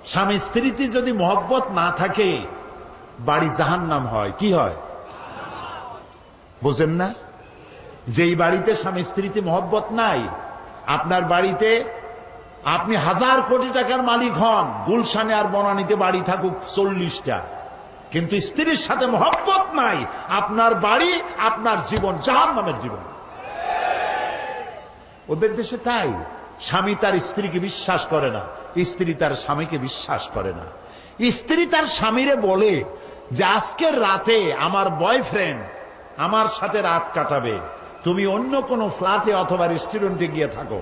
স্বামী স্ত্রীতে যদি মহব্বত না থাকে বাড়ি জাহান্নাম হয়। কি হয় বুঝেন না? যেই বাড়িতে স্বামী স্ত্রীতে মহব্বত নাই, আপনার বাড়িতে আপনি 1000 কোটি টাকার মালিক হন, গুলশানে আর বনানীতে বাড়ি থাকুক 40টা, কিন্তু স্ত্রীর সাথে মহব্বত নাই, আপনার বাড়ি, আপনার জীবন জাহান্নামের জীবন। ওদের দেশে তাই, স্বামী তার স্ত্রীকে বিশ্বাস করে না, স্ত্রী তার স্বামীকে বিশ্বাস করে না। স্ত্রী তার স্বামীরে বলে যে আজকের রাতে আমার বয়ফ্রেন্ড আমার সাথে রাত কাটাবে, তুমি অন্য কোনো ফ্ল্যাটে অথবা রেস্টুরেন্টে গিয়ে থাকো।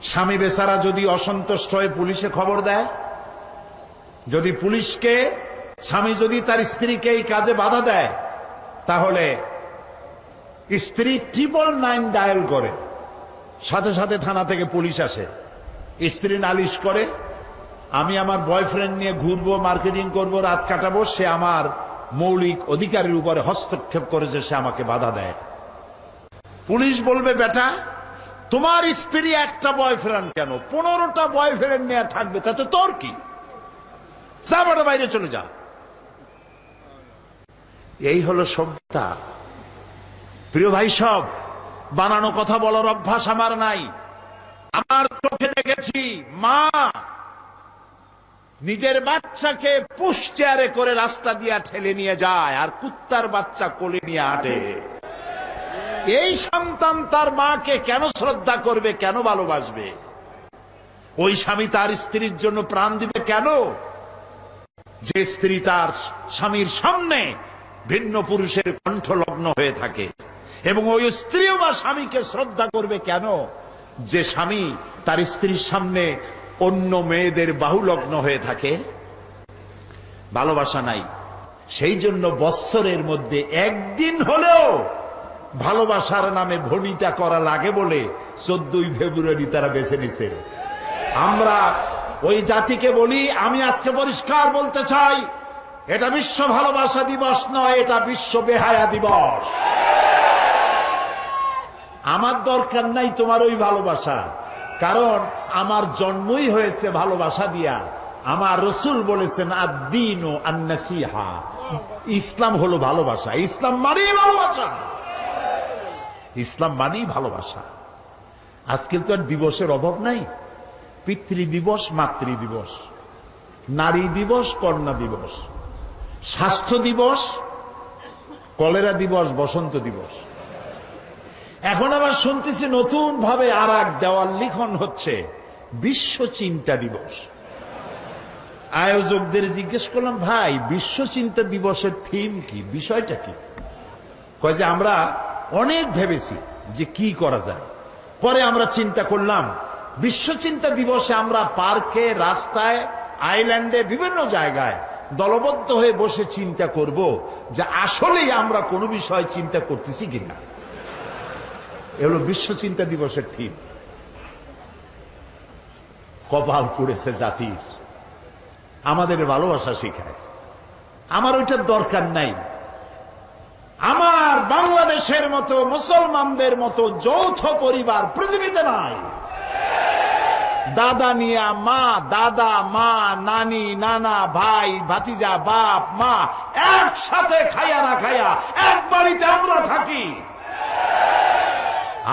স্বামী বেচারা যদি অসন্তুষ্ট হয়ে পুলিশে খবর দেয়, যদি পুলিশকে, স্বামী যদি তার স্ত্রীকে এই কাজে বাধা দেয়, তাহলে স্ত্রী 999 ডায়াল করে, সাথে সাথে থানা থেকে পুলিশ আসে। স্ত্রী নালিশ করে, আমি আমার বয়ফ্রেন্ড নিয়ে ঘুরবো, মার্কেটিং করব, রাত কাটাবো, সে আমার মৌলিক অধিকারের উপরে হস্তক্ষেপ করেছে, সে আমাকে বাধা দেয়। পুলিশ বলবে, বেটা তোমার স্ত্রী একটা বয়ফ্রেন্ড কেন, 15টা বয়ফ্রেন্ড নিয়ে থাকবে, তাতে তোর কি, যা বড় বাইরে চলে যা। এই হলো সভ্যতা। প্রিয় ভাই, সব বানানো কথা বলার অভ্যাস আমার নাই। আমার চোখে দেখেছি মা নিজের বাচ্চাকে পুশ চেয়ারে করে রাস্তা দিয়ে ঠেলে নিয়ে যায়, আর কুত্তার বাচ্চা কোলে নিয়ে হাঁটে। এই সন্তান তার মাকে কেন শ্রদ্ধা করবে, কেন ভালোবাসবে? ওই স্বামী তার স্ত্রীর জন্য প্রাণ দিবে কেন? যে স্ত্রী তার স্বামীর সামনে ভিন্ন পুরুষের কণ্ঠলগ্ন হয়ে থাকে। এবং ওই স্ত্রীও বা স্বামীকে শ্রদ্ধা করবে কেন? যে স্বামী তার স্ত্রীর সামনে অন্য মেয়েদের বাহুলগ্ন হয়ে থাকে। ভালোবাসা নাই। সেই জন্য বৎসরের মধ্যে একদিন হলেও ভালোবাসার নামে ভনিতা করা লাগে বলে 14ই ফেব্রুয়ারি তারা বেছে নিছে। আমরা ওই জাতিকে বলি, আমি আজকে পরিষ্কার বলতে চাই, এটা বিশ্ব ভালোবাসা দিবস নয়, এটা বিশ্ব বেহায়া দিবস। আমার দরকার নাই তোমার ওই ভালোবাসা, কারণ আমার জন্মই হয়েছে ভালোবাসা দিয়া। আমার রসুল বলেছেন, আদ-দীনু আন-নাসিহা, ইসলাম হলো ভালোবাসা। ইসলাম মানেই ভালোবাসা, ইসলাম মানেই ভালোবাসা। আজকে তো আর দিবসের অভাব নাই। পিতৃ দিবস, মাতৃ দিবস, নারী দিবস, কন্যা দিবস, স্বাস্থ্য দিবস, কলেরা দিবস, বসন্ত দিবস। এখন আবার শুনতেছি নতুন ভাবে আর এক দেওয়াল লিখন হচ্ছে, বিশ্ব চিন্তা দিবস। আয়োজকদের জিজ্ঞেস করলাম, ভাই বিশ্ব চিন্তা দিবসের থিম কি, বিষয়টা কি? কয় যে আমরা অনেক ভেবেছি যে কি করা যায়, পরে আমরা চিন্তা করলাম বিশ্ব চিন্তা দিবসে আমরা পার্কে, রাস্তায়, আইল্যান্ডে, বিভিন্ন জায়গায় দলবদ্ধ হয়ে বসে চিন্তা করব যে আসলেই আমরা কোনো বিষয় চিন্তা করতেছি কিনা। এগুলো বিশ্ব চিন্তা দিবসের থিম। কপাল পুড়েছে জাতির, আমাদের ভালোবাসা শিখায়। আমার ওইটার দরকার নাই। আমার বাংলাদেশের মতো, মুসলমানদের মতো যৌথ পরিবার পৃথিবীতে নাই। দাদা নিয়া মা, দাদা, মা, নানি, নানা, ভাই, ভাতিজা, বাপ, মা একসাথে খাইয়া না খাইয়া এক বাড়িতে আমরা থাকি।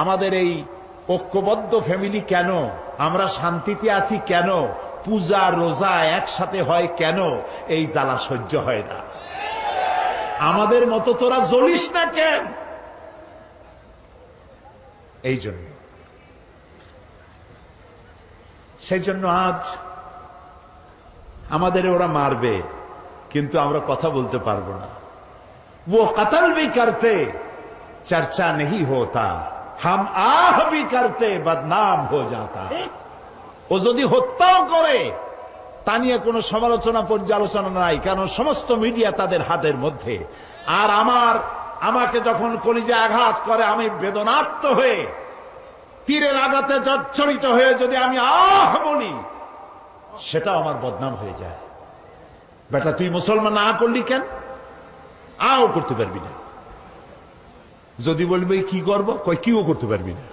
আমাদের এই ঐক্যবদ্ধ ফ্যামিলি কেন? আমরা শান্তিতে আছি কেন? পূজা রোজা একসাথে হয় কেন? এই জ্বালা সহ্য হয় না। আমাদের মতো তোরা জ্বলিস না কেন? এই জন্য, সেই জন্য আজ আমাদের ওরা মারবে, কিন্তু আমরা কথা বলতে পারবো না। वो कत्ल भी करते चर्चा नहीं होता, हम आह भी करते बदनाम हो जाता। ও যদি হত্যাও করে তা নিয়ে কোনো সমালোচনা পর্যালোচনা নাই, কারণ সমস্ত মিডিয়া তাদের হাতের মধ্যে। আর আমাকে যখন কলিজে আঘাত করে, আমি বেদনার্ত হয়ে তীরের আঘাতে জর্জরিত হয়ে যদি আমি আহ বলি, সেটাও আমার বদনাম হয়ে যায়। বেটা তুই মুসলমান না করলি কেন? আও করতে পারবি না। যদি বলবে কি করবো, কই কিও করতে পারবি না।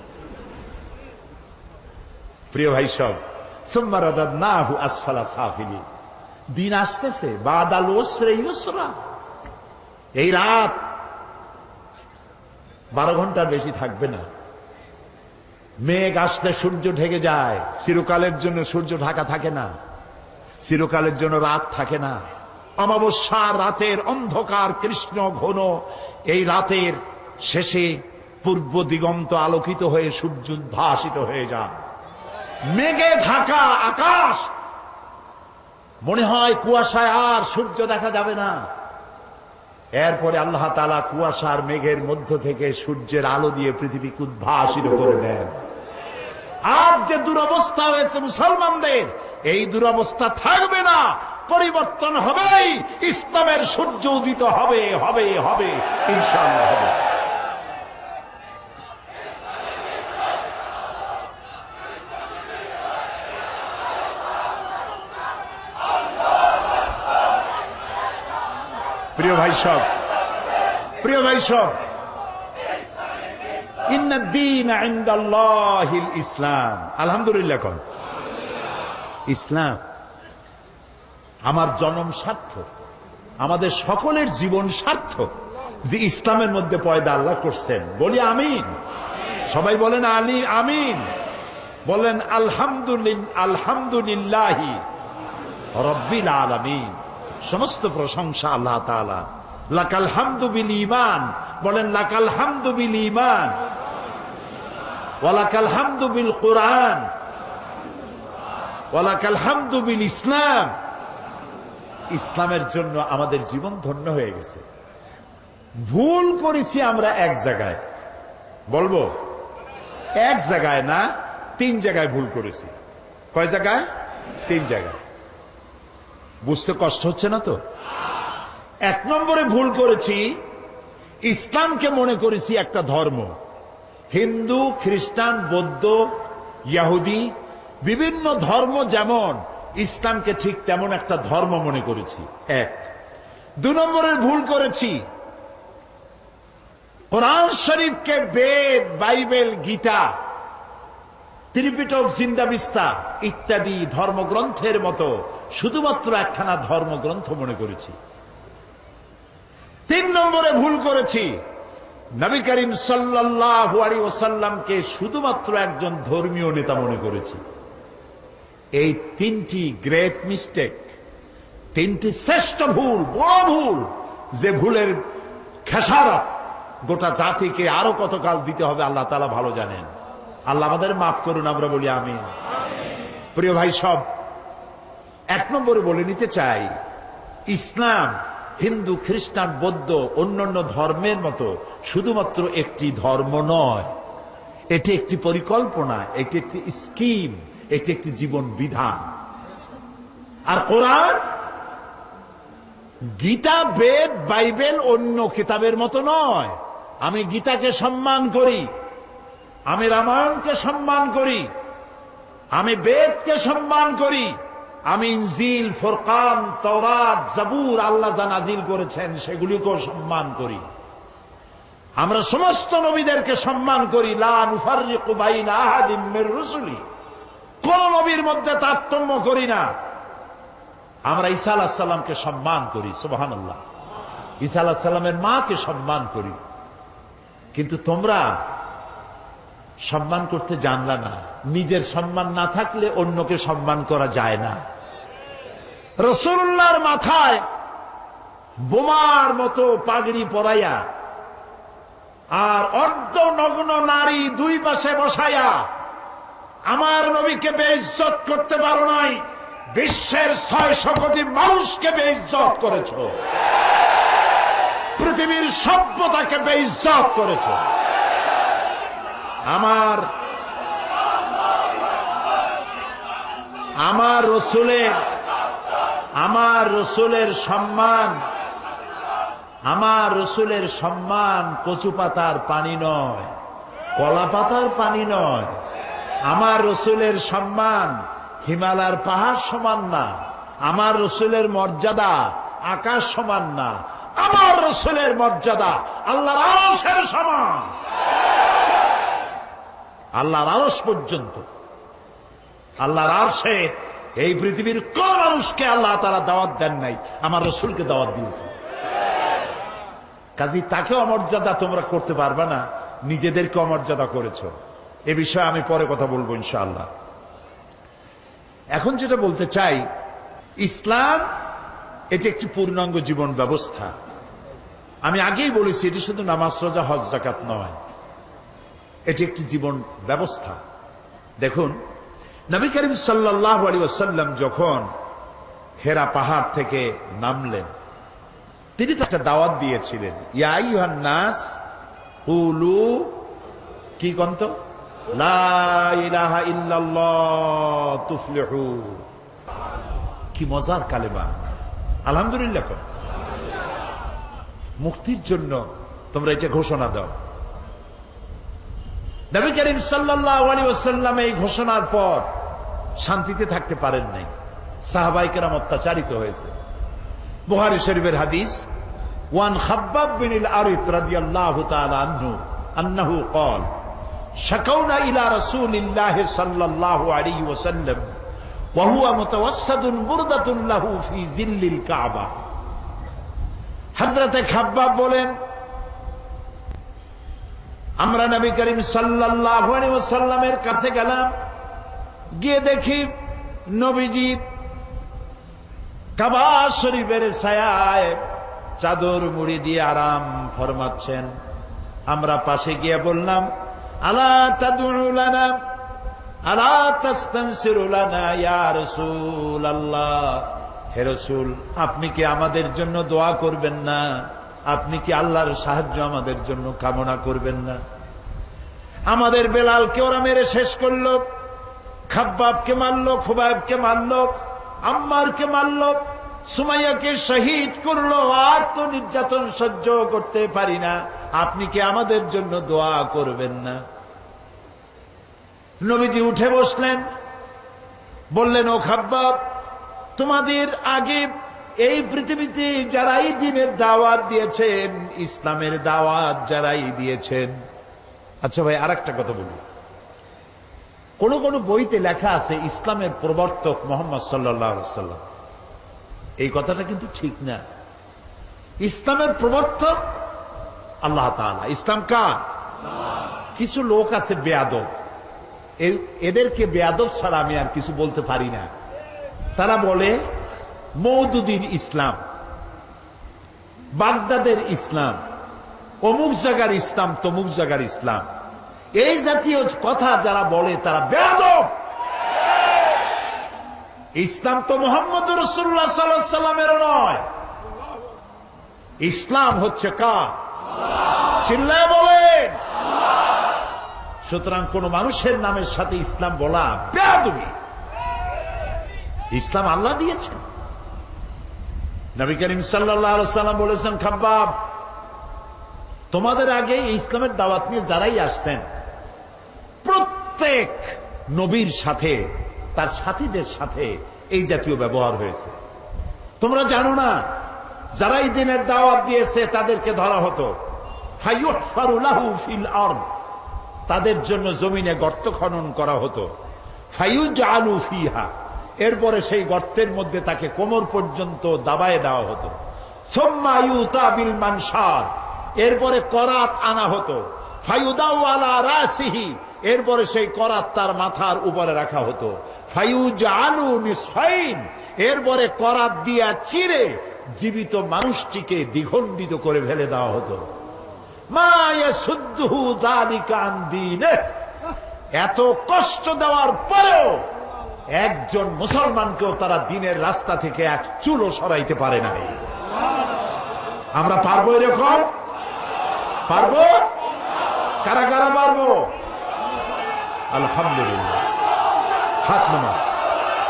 প্রিয় ভাই সব, সুম্মা রাদাদনাহু আসফালা সাফিলিন। দিন আসতেছে, বাদাল উসরি ইউসরা। এই রাত 12 ঘন্টার বেশি থাকবে না। মেঘ আসলে সূর্য ঢেকে যায়। চিরকালের জন্য সূর্য ঢাকা থাকে না, চিরকালের জন্য রাত থাকে না। অমাবস্যার রাতের অন্ধকার কৃষ্ণ ঘন এই রাতের শেষে পূর্ব দিগন্ত আলোকিত হয়ে সূর্য উদ্ভাসিত হয়ে যায়। মেঘে ঢাকা আকাশ, মনে হয় কুয়াশায় আর সূর্য দেখা যাবে না। এরপরে আল্লাহ তাআলা কুয়াশার মেঘের মধ্য থেকে সূর্যের আলো দিয়ে পৃথিবীকে উদ্ভাসিত করে দেন। আজ যে দুরবস্থা হয়েছে মুসলমানদের, এই দুরবস্থা থাকবে না, পরিবর্তন হবেই। ইসলামের সূর্য উদিত হবে, হবে, হবে, ইনশাআল্লাহ হবে। প্রিয় ভাই সব, প্রিয় ভাই সব, ইন্নাদ-দীন ইনদাল্লাহিল ইসলাম। আলহামদুলিল্লাহ কোন ইসলাম। আমার জন্ম সার্থক, আমাদের সকলের জীবন সার্থক যে ইসলামের মধ্যে পয়দা আল্লাহ করছেন। বলি আমিন। সবাই বলেন আলী আমিন। বলেন আলহামদুলিল্লাহি রাব্বিল আলামিন। সমস্ত প্রশংসা আল্লাহ তাআলা। লাকাল হামদু বিল ঈমান। বলেন লাকাল হামদু বিল ঈমান ওয়া লাকাল হামদু বিল কুরআন ওয়া লাকাল হামদু বিল ইসলাম। ইসলামের জন্য আমাদের জীবন ধন্য হয়ে গেছে। ভুল করেছি আমরা এক জায়গায়, বলবো এক জায়গায় না, 3 জায়গায় ভুল করেছি। কয় জায়গায়? 3 জায়গায়। বুঝতে কষ্ট হচ্ছে না তো? 1 নম্বরে ভুল করেছি, ইসলামকে মনে করেছি একটা ধর্ম। হিন্দু, খ্রিস্টান, বৌদ্ধ, ইহুদি বিভিন্ন ধর্ম যেমন, ইসলামকে ঠিক তেমন একটা ধর্ম মনে করেছি। 1। 2 নম্বরের ভুল করেছি, কোরআন শরীফকে বেদ, বাইবেল, গীতা, ত্রিপিটক, জিন্দাবিস্তা ইত্যাদি ধর্মগ্রন্থের মতো শুধুমাত্র একখানা ধর্মগ্রন্থ মনে করেছি। 3 নম্বরে ভুল করেছি, নবী করিম সাল্লাল্লাহু আলাইহি ওয়াসাল্লামকে শুধুমাত্র একজন ধর্মীয় নেতা মনে করেছি। এই 3টি গ্রেট মিস্টেক, 3টি শ্রেষ্ঠ ভুল, বড় ভুল, যে ভুলের খেসারত গোটা জাতিকে আরো কতকাল দিতে হবে আল্লাহ তাআলা ভালো জানেন। আল্লাহ আমাদের মাফ করুন, আমরা বলি আমিন। প্রিয় ভাই সব, 1 নম্বরে বলে নিতে চাই, ইসলাম হিন্দু, খ্রিস্টান, বৌদ্ধ অন্যান্য ধর্মের মতো শুধুমাত্র একটি ধর্ম নয়। এটি একটি পরিকল্পনা, এটি একটি স্কিম, এটি একটি জীবন বিধান। আর কোরআন, গীতা, বেদ, বাইবেল অন্য কিতাবের মতো নয়। আমি গীতাকে সম্মান করি, আমি রামায়ণকে সম্মান করি, আমি বেদকে সম্মান করি, আমি ইনজিল, ফুরকান, তাওরাত, জাবুর আল্লাহ যা নাজিল করেছেন সেগুলিকেও সম্মান করি। আমরা সমস্ত নবীদেরকে সম্মান করি। লা নুফাররিকু বাইনা আহাদিম মির রুসুলি। কোন নবীর মধ্যে তারতম্য করি না। আমরা ঈসা আলাইহিস সালামকে সম্মান করি, সুবহানাল্লাহ। ঈসা আলাইহিস সালামের মাকে সম্মান করি। কিন্তু তোমরা সম্মান করতে জানলা না। নিজের সম্মান না থাকলে অন্যকে সম্মান করা যায় না। রাসূলুল্লাহর মাথায় বোমার মতো পাগড়ি পরাইয়া আর অর্ধ নগ্ন নারী 2 পাশে বসাইয়া আমার নবীকে বেইজ্জত করতে পারো নাই, বিশ্বের 600 কোটি মানুষকে বেইজ্জত করেছো, পৃথিবীর সভ্যতাকে বেইজ্জত করেছো। আমার রসুলের সম্মান কচু পাতার পানি নয়, কলা পাতার পানি নয়। আমার রসুলের সম্মান হিমালয়ের পাহাড় সমান না। আমার রসুলের মর্যাদা আকাশ সমান না। আমার রসুলের মর্যাদা আল্লাহর আরশের সমান, আল্লাহর আরশ পর্যন্ত। আল্লাহর আরশে এই পৃথিবীর কোন মানুষকে আল্লাহ তাআলা দাওয়াত দেন নাই, আমার রাসূলকে দাওয়াত দিয়েছে। কাজী তাকে অমর্যাদা তোমরা করতে পারবে না, নিজেদেরকে অমর্যাদা করেছো। এ বিষয়ে আমি পরে কথা বলবো ইনশাআল্লাহ। এখন যেটা বলতে চাই, ইসলাম এটি একটি পূর্ণাঙ্গ জীবন ব্যবস্থা। আমি আগেই বলেছি, এটি শুধু নামাজ রোজা হজ যাকাত নয়, এটি একটি জীবন ব্যবস্থা। দেখুন, নবী করিম সাল্লাল্লাহু আলাইহি ওয়াসাল্লাম যখন হেরা পাহাড় থেকে নামলেন, তিনি তো একটা দাওয়াত দিয়েছিলেন, ইয়া আইয়ুহান নাস কুলু কি কন্ত লা ইলাহা ইল্লাল্লাহ তুফলিহু। কি মজার কালেমা, আলহামদুলিল্লাহ। মুক্তির জন্য তোমরা এটা ঘোষণা দাও। নবী করিম সাল্লাল্লাহু আলাইহি ওয়াসাল্লাম এই ঘোষণার পর শান্তিতে থাকতে পারেন নাই, সাহাবায়ে কেরাম অত্যাচারিত হয়েছে। বুখারী শরীফের হাদিস, ওয়ান খাব্বাব বিন আল-আরিত রাদিয়াল্লাহু তাআলা আনহু আন্নাহু قال شكونا الى رسول الله صلى الله عليه وسلم وهو متوسد بردة له في ظل الكعبة। হযরত খাব্বাব বলেন, আমরা নবী করিম সাল্লাল্লাহু আলাইহি ওয়াসাল্লামের কাছে গেলাম, গিয়ে দেখি নবীজি কাবা শরীফের ছায়ায় চাদর মুড়ি দিয়ে আরাম ফরমাচ্ছেন। আমরা পাশে গিয়ে বললাম, আলা তাদউ লানা আলা তাস্তানসিরু লানা ইয়া রাসূলুল্লাহ, হে রাসূল, আপনি কি আমাদের জন্য দোয়া করবেন না? আপনি কি আল্লাহর সাহায্য আমাদের জন্য কামনা করবেন না? আমাদের বেলালকে ওরা মেরে শেষ করলো, খাব্বাবকে মারলো, খুবাইবকে মারলো, আম্মারকে মারলো, সুমাইয়াকে শহীদ করলো। আর তো নির্যাতন সহ্য করতে পারি না, আপনি কি আমাদের জন্য দোয়া করবেন না? নবীজি উঠে বসলেন, বললেন, ও খাব্বাব, তোমাদের আগে এই পৃথিবীতে যারাই দ্বীনের দাওয়াত দিয়েছেন, ইসলামের দাওয়াত যারাই দিয়েছেন। আচ্ছা ভাই, আরেকটা কথা বলি, কোন কোন বইতে লেখা আছে ইসলামের প্রবর্তক মুহাম্মদ সাল্লাল্লাহু আলাইহি ওয়াসাল্লাম। এই কথাটা কিন্তু ঠিক না। ইসলামের প্রবর্তক আল্লাহ তাআলা। ইসলাম কার? কিছু লোক আছে বেয়াদব, এদেরকে বেয়াদব ছাড়া আমি আর কিছু বলতে পারি না। তারা বলে মওদুদির ইসলাম, বাগদাদের ইসলাম, অমুক জায়গার ইসলাম, তমুক জায়গার ইসলাম। এই জাতীয় কথা যারা বলে তারা বেয়াদব। ইসলাম তো মুহাম্মদ রাসূলুল্লাহ সাল্লাল্লাহু আলাইহি ওয়াসাল্লামের নয়। ইসলাম হচ্ছে কার? চিল্লায় বলেন। সুতরাং কোন মানুষের নামের সাথে ইসলাম বলা বেয়াদবি। ইসলাম আল্লাহ দিয়েছেন। নবী করিম সাল্লাল্লাহু আলাইহি ওয়াসাল্লাম বলেছেন, খাব্বাব, তোমাদের আগে এই ইসলামের দাওয়াত নিয়ে যারাই আসছেন, প্রত্যেক নবীর সাথে তার সাথীদের সাথে এই জাতীয় ব্যবহার হয়েছে। তোমরা জানো না, যারাই দ্বীনের দাওয়াত দিয়েছে তাদেরকে ধরা হতো, ফায়ুহফারু লাহু ফিল আরদ, তাদের জন্য জমিনে গর্ত খনন করা হতো, ফায়ুজআলু ফিহা, এরপরে সেই গর্তের মধ্যে তাকে কোমর পর্যন্ত দাবায় দেওয়া হতো, সুম্মা ইউতা বিল মানশার, এরপরে করাত আনা হতো, ফায়ুদাউ আলা রাসিহি, এরপরে সেই করাত তার মাথার উপরে রাখা হতো, ফায়ুজআলু নিসফাইন, এরপরে করাত দিয়া চিরে জীবিত মানুষটিকে দ্বিখণ্ডিত করে ফেলে দেওয়া হতো। মা ইয়াসুদ্দুহু যালিকা আন দীনিহি, এত কষ্ট দেওয়ার পরেও একজন মুসলমানকেও তারা দ্বীনের রাস্তা থেকে এক চুলও সরাইতে পারে নাই। আমরা পারবো এরকম? পারবো? কারা কারা পারবো? আলহামদুলিল্লাহ। হাত নামা,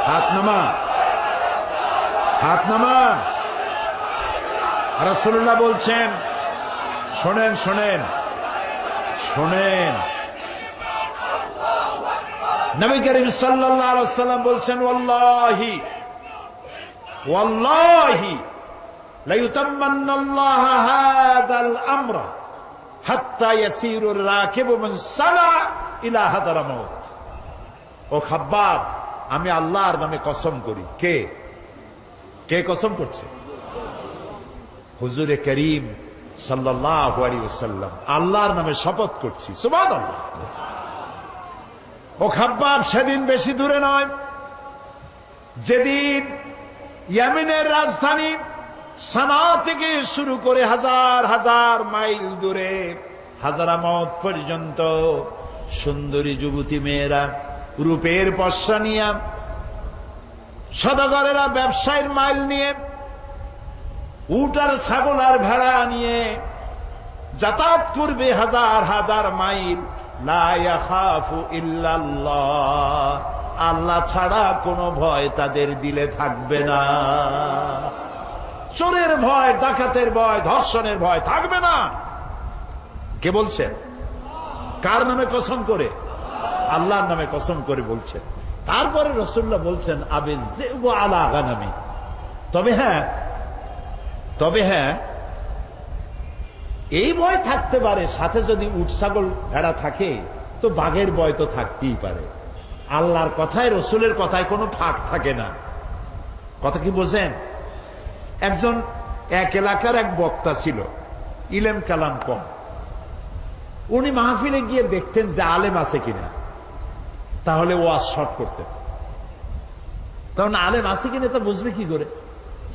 হাত নামা, হাত নামা। রাসূলুল্লাহ বলছেন, শোনেন শোনেন শোনেন, নবী করিম সাল্লাল্লাহু আলাইহি ওয়াসাল্লাম বলছেন, ওয়াল্লাহি ওয়াল্লাহি লা ইউতাম্মান্নাল্লাহু হাযাল আমরা হাত্তা ইয়াসিরুর রাকিবু মিন সানা ইলা হাদারামাউত। ও খাব্বাব, আমি আল্লাহর নামে কসম করি। কে কে কসম করছে? হুজুরে করিম সাল্লাল্লাহু আলাইহি ওয়াসাল্লাম আল্লাহর নামে শপথ করছি। সুবহানাল্লাহ। ও খাব্বাব সেদিন বেশি দূরে নয়, যেদিন ইয়েমেনের রাজধানী সানা থেকে শুরু করে হাজার হাজার মাইল দূরে হাজারামত পর্যন্ত সুন্দরী যুবতী মেয়েরা রূপের পশরা নিয়ে, সদাগরেরা ব্যবসায়ের মাইল নিয়ে, উট আর ছাগল আর ভেড়া নিয়ে যাতায়াত করবে হাজার হাজার মাইল। লা ইয়াখাফু ইল্লাল্লাহ, আল্লাহ ছাড়া কোনো ভয় তাদের দিলে থাকবে না। চোরের ভয়, ডাকাতের ভয়, ধর্ষণের ভয় থাকবে না। কে বলছেন? কার নামে কসম করে? আল্লাহর নামে কসম করে বলছেন। তারপরে রাসূলুল্লাহ বলছেন আবিল যিবু আলা গানামি, তবে হ্যাঁ এই ভয় থাকতে পারে, সাথে যদি উট ছাগল ভেড়া থাকে তো বাঘের ভয় তো থাকতেই পারে। আল্লাহর কথায়, রসুলের কথায় কোনো ফাঁক থাকে না। কথা কি বোঝেন? একজন এক এলাকার এক বক্তা ছিল, ইলেম কালাম কম। উনি মাহফিলে গিয়ে দেখতেন যে আলেম আছে কিনা, তাহলে ওয়াজ শর্ট করতেন। তখন আলেম আছে কিনা তা বুঝবে কি করে?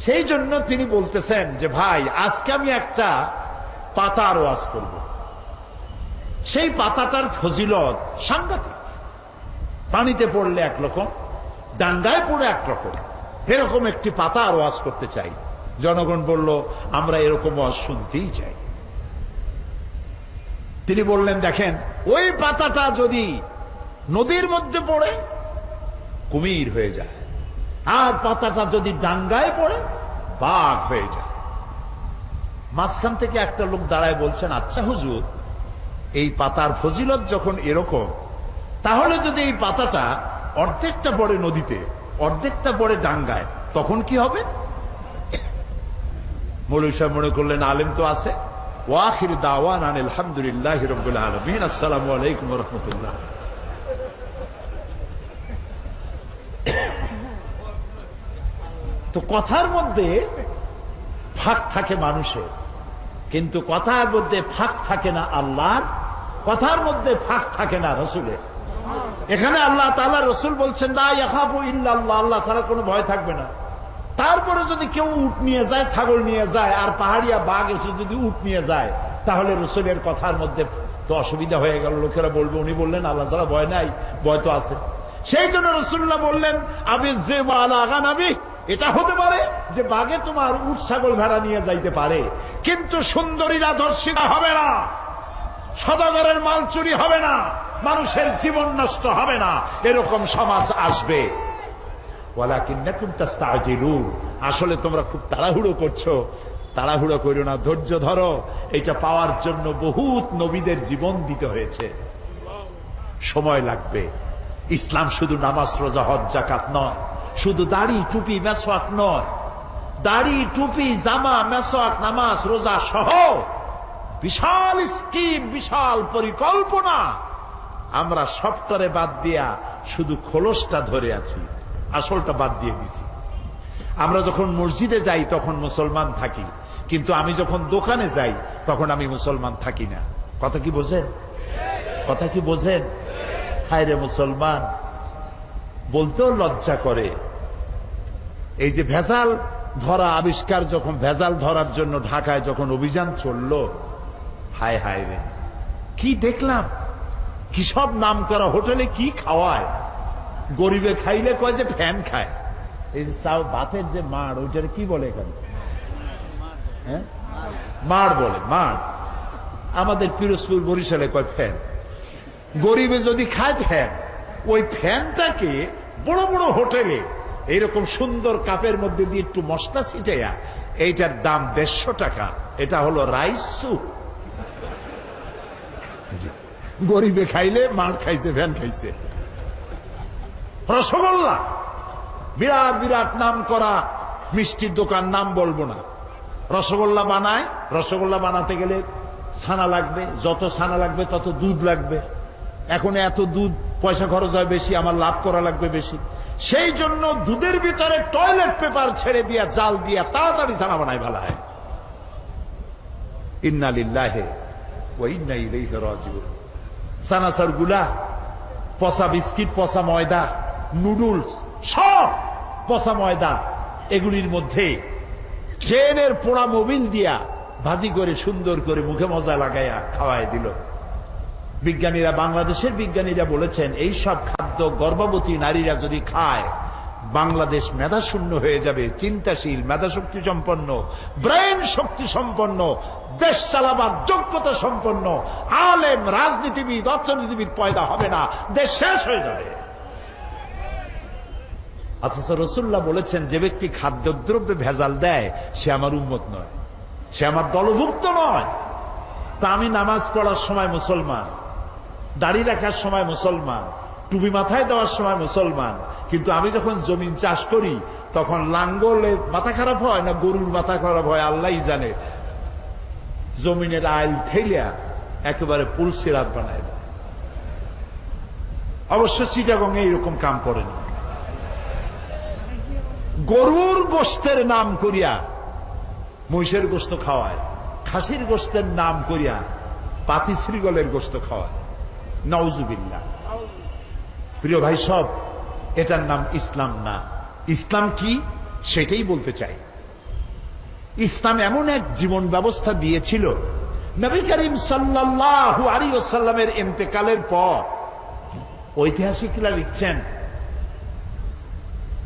সেই জন্য তিনি বলতেছেন যে ভাই, আজকে আমি একটা পাতার ওয়াজ করব। সেই পাতাটার ফজিলত সাংঘাতিক। পানিতে পড়লে একরকম, ডান্ডায় পড়ে একরকম, এরকম একটি পাতার ওয়াজ করতে চাই। জনগণ বলল আমরা এরকম ওয়াজ শুনতেই চাই। তিনি বললেন দেখেন, ওই পাতাটা যদি নদীর মধ্যে পড়ে কুমির হয়ে যায়, আর পাতাটা যদি ডাঙ্গায় পড়ে বাঘ হয়ে যায়। মাঝখান থেকে একটা লোক দাঁড়ায় বলছেন, আচ্ছা হুজুর, এই পাতার ফজিলত যখন এরকম, তাহলে যদি এই পাতাটা অর্ধেকটা পড়ে নদীতে, অর্ধেকটা পড়ে ডাঙ্গায়, তখন কি হবে? মৌলভী সাহেব মনে করলেন আলেম তো আছে। ওয়াখির দাওয়ানা আনিল হামদুলিল্লাহি রাব্বিল আলামিন, আসসালামু আলাইকুম ওয়া রাহমাতুল্লাহ। তো কথার মধ্যে ফাঁক থাকে মানুষের, কিন্তু কথার মধ্যে ফাঁক থাকে না আল্লাহর, কথার মধ্যে ফাঁক থাকে না রসুলের। এখানে আল্লাহ তাআলা, রসুল বলছেন লা ইয়াখাফু ইল্লাল্লাহ, আল্লাহ ছাড়া কোনো ভয় থাকবে না। তারপরে যদি কেউ উট নিয়ে যায়, ছাগল নিয়ে যায়, আর পাহাড়িয়া বাঘ এসে যদি উট নিয়ে যায়, তাহলে রসুলের কথার মধ্যে তো অসুবিধা হয়ে গেল। লোকেরা বলবে উনি বললেন আল্লাহ ছাড়া ভয় নাই, ভয় তো আছে। সেই জন্য রাসূলুল্লাহ বললেন আবিজ যিবু আলা গানামি, এটা হতে পারে যে বাঘে তোমার উট ছাগল ভেড়া নিয়ে যাইতে পারে, কিন্তু সুন্দরীরা ধর্ষিতা হবে না, সদাগরের মাল চুরি হবে না, মানুষের জীবন নষ্ট হবে না, এরকম সমাজ আসবে। ওয়ালাকিন্নাকুম তাস্তাজিলুন, আসলে তোমরা খুব তাড়াহুড়ো করছো। তাড়াহুড়ো করো না, ধৈর্য ধরো। এটা পাওয়ার জন্য বহুত নবীদের জীবন দিতে হয়েছে, সময় লাগবে। ইসলাম শুধু নামাজ, রোজা, হজ, যাকাত নয়, শুধু দাড়ি, টুপি, মেসওয়াক নয়। দাড়ি, টুপি, জামা, মেসওয়াক, নামাজ, রোজা সহ বিশাল স্কিম, বিশাল পরিকল্পনা। আমরা সবটারে বাদ দিয়া শুধু খোলসটা ধরে আছি, আসলটা বাদ দিয়ে দিছি। আমরা যখন মসজিদে যাই তখন মুসলমান থাকি, কিন্তু আমি যখন দোকানে যাই তখন আমি মুসলমান থাকি না। কথা কি বোঝেন? কথা কি বোঝেন? হায় রে মুসলমান, বলতেও লজ্জা করে। এই যে ভেজাল ধরা আবিষ্কার, যখন ভেজাল ধরার জন্য ঢাকায় যখন অভিযান চলল, হায় হায় রে, কি দেখলাম! কি সব নাম করা হোটেলে কি খাওয়ায়! গরিবে খাইলে কয় যে ফ্যান খায়। এই যে ভাতের যে মাড়, ওইটার কি বলে এখানে? হ্যাঁ, মাড় বলে, মাড়। আমাদের পিরোজপুর, বরিশালে কয় ফ্যান। গরিবে যদি খায় ফ্যান, ওই ফ্যানটাকে বড় বড় হোটেলে এইরকম সুন্দর কাপের মধ্যে দিয়ে একটু মশলা ছিটাইয়া, এইটার দাম 150 টাকা। এটা হলো রাইস স্যুপ। গরিবে খাইলে মার খাইছে, ফ্যান খাইছে। রসগোল্লা, বিরাট বিরাট নাম করা মিষ্টির দোকান, নাম বলবো না। রসগোল্লা বানায়, রসগোল্লা বানাতে গেলে ছানা লাগবে, যত ছানা লাগবে তত দুধ লাগবে। এখন এত দুধ, পয়সা খরচ হয় বেশি, আমার লাভ করা লাগবে বেশি। সেই জন্য দুধের ভিতরে টয়লেট পেপার ছেড়ে দিয়া জাল দিয়া তাড়াতাড়ি ছানা বানায় ফেলায়। ইন্না লিল্লাহি ওয়া ইন্না ইলাইহি রাজিউন। সানাসার গুলা, পচা বিস্কিট, পচা ময়দা, নুডলস, সব পচা ময়দা, এগুলির মধ্যে ট্রেনের পোড়া মোবিল দিয়া ভাজি করে সুন্দর করে মুখে মজা লাগাইয়া খাওয়ায় দিল। বিজ্ঞানীরা, বাংলাদেশের বিজ্ঞানীরা বলেছেন এই সব খাদ্য গর্ভবতী নারীরা যদি খায় বাংলাদেশ মেধাশূন্য হয়ে যাবে। চিন্তাশীল, মেধাশক্তি সম্পন্ন, ব্রেন শক্তি সম্পন্ন, দেশ চালাবার যোগ্যতা সম্পন্ন আলেম, রাজনীতিবিদ, অর্থনীতিবিদ পয়দা হবে না, দেশ শেষ হয়ে যাবে। অথচ রাসূলুল্লাহ বলেছেন যে ব্যক্তি খাদ্যদ্রব্যে ভেজাল দেয় সে আমার উম্মত নয়, সে আমার দলভুক্ত নয়। তা আমি নামাজ পড়ার সময় মুসলমান, দাড়ি রাখার সময় মুসলমান, টুপি মাথায় দেওয়ার সময় মুসলমান, কিন্তু আমি যখন জমিন চাষ করি তখন লাঙ্গলে মাথা খারাপ হয় না গরুর মাথা খারাপ হয় আল্লাহই জানে, জমিনের আইল ঠেলিয়া একেবারে পুলসিরাত বানায় দেয়। অবশ্য চিটাগং এইরকম কাম করে না। গরুর গোশতের নাম করিয়া মহিষের গোশত খাওয়ায়, খাসির গোশতের নাম করিয়া পাতি শ্রীগলের গোশত খাওয়ায়। নাউজুবিল্লাহ। প্রিয় ভাই সব, এটার নাম ইসলাম না। ইসলাম কি সেটাই বলতে চাই। ইসলাম এমন এক জীবন ব্যবস্থা দিয়েছিল, নবী করিম সাল্লাল্লাহু আলাইহি ওয়াসাল্লামের ইন্তেকালের পর ঐতিহাসিকরা লিখছেন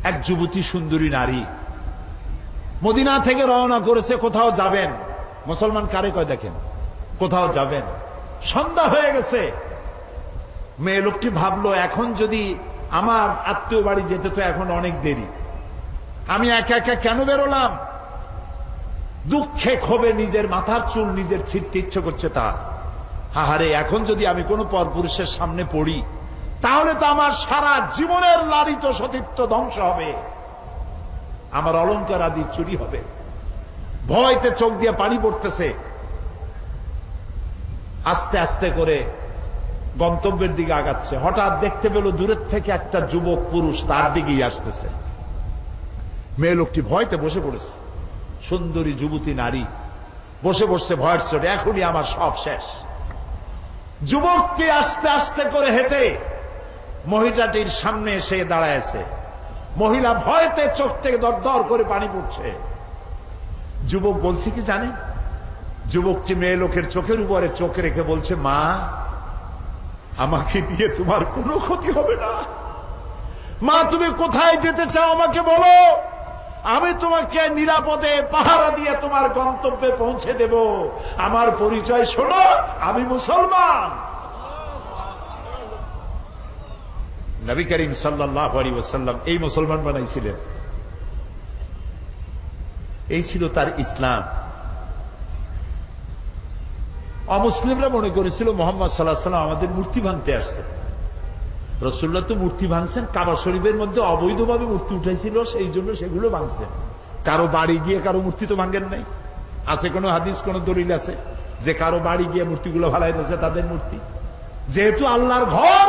এক যুবতী সুন্দরী নারী মদিনা থেকে রওনা করেছে, কোথাও যাবেন। মুসলমান কারে কয় দেখেন, কোথাও যাবেন। সন্ধ্যা হয়ে গেছে। মেয়ে লোকটি ভাবলো এখন যদি আমার আত্মীয় বাড়ি যেতে তো এখন অনেক দেরি, আমি একা একা কেন বেরোলাম। দুঃখে ক্ষোভে নিজের মাথার চুল নিজের ছিঁড়তে ইচ্ছে করছে তার। হাহারে, এখন যদি আমি কোনো পরপুরুষের সামনে পড়ি তাহলে তো আমার সারা জীবনের লালিত সতীত্ব ধ্বংস হবে, আমার অলংকার আদি চুরি হবে। ভয়তে চোখ দিয়ে পানি পড়তেছে। আস্তে আস্তে করে গন্তব্যের দিকে আগাচ্ছে। হঠাৎ দেখতে পেল দূরের থেকে একটা যুবক পুরুষ তার দিকেই আসতেছে। মেয়ে লোকটি ভয়তে বসে পড়েছে। সুন্দরী যুবতী নারী বসে বসছে ভয়ের চোটে, এখনই আমার সব শেষ। যুবকটি আস্তে আস্তে করে হেঁটে মহিলাটির সামনে এসে দাঁড়ায়ছে। মহিলা ভয়তে চোখ থেকে দরদর করে পানি পড়ছে। যুবক বলছে কি জানেন, যুবকটি মেয়ে লোকের চোখের উপরে চোখ রেখে বলছে, মা, আমাকে দিয়ে তোমার কোনো ক্ষতি হবে না। মা, তুমি কোথায় যেতে চাও আমাকে বলো, আমি তোমাকে নিরাপদে পাহারা দিয়ে তোমার গন্তব্যে পৌঁছে দেব। আমার পরিচয় শোনো, আমি মুসলমান। নবী করিম সাল্লাল্লাহু আলাইহি ওয়াসাল্লাম এই মুসলমান বানাইছিলেন। এই ছিল তার ইসলাম। অমুসলিমরা মনে করেছিল মুহাম্মদ সাল্লাল্লাহু আলাইহি ওয়াসাল্লাম আমাদের মূর্তি ভাঙতে আসছে। রাসূলুল্লাহ তো মূর্তি ভাঙছেন, কাবা শরীফের মধ্যে অবৈধভাবে মূর্তি উঠাইছিল, সেই জন্য সেগুলো ভাঙছেন। কারো বাড়ি গিয়ে কারো মূর্তি তো ভাঙেন নাই। আছে কোন হাদিস, কোন দলিল আছে যে কারো বাড়ি গিয়ে মূর্তিগুলো ফালাই দিয়েছে তাদের মূর্তি? যেহেতু আল্লাহর ঘর,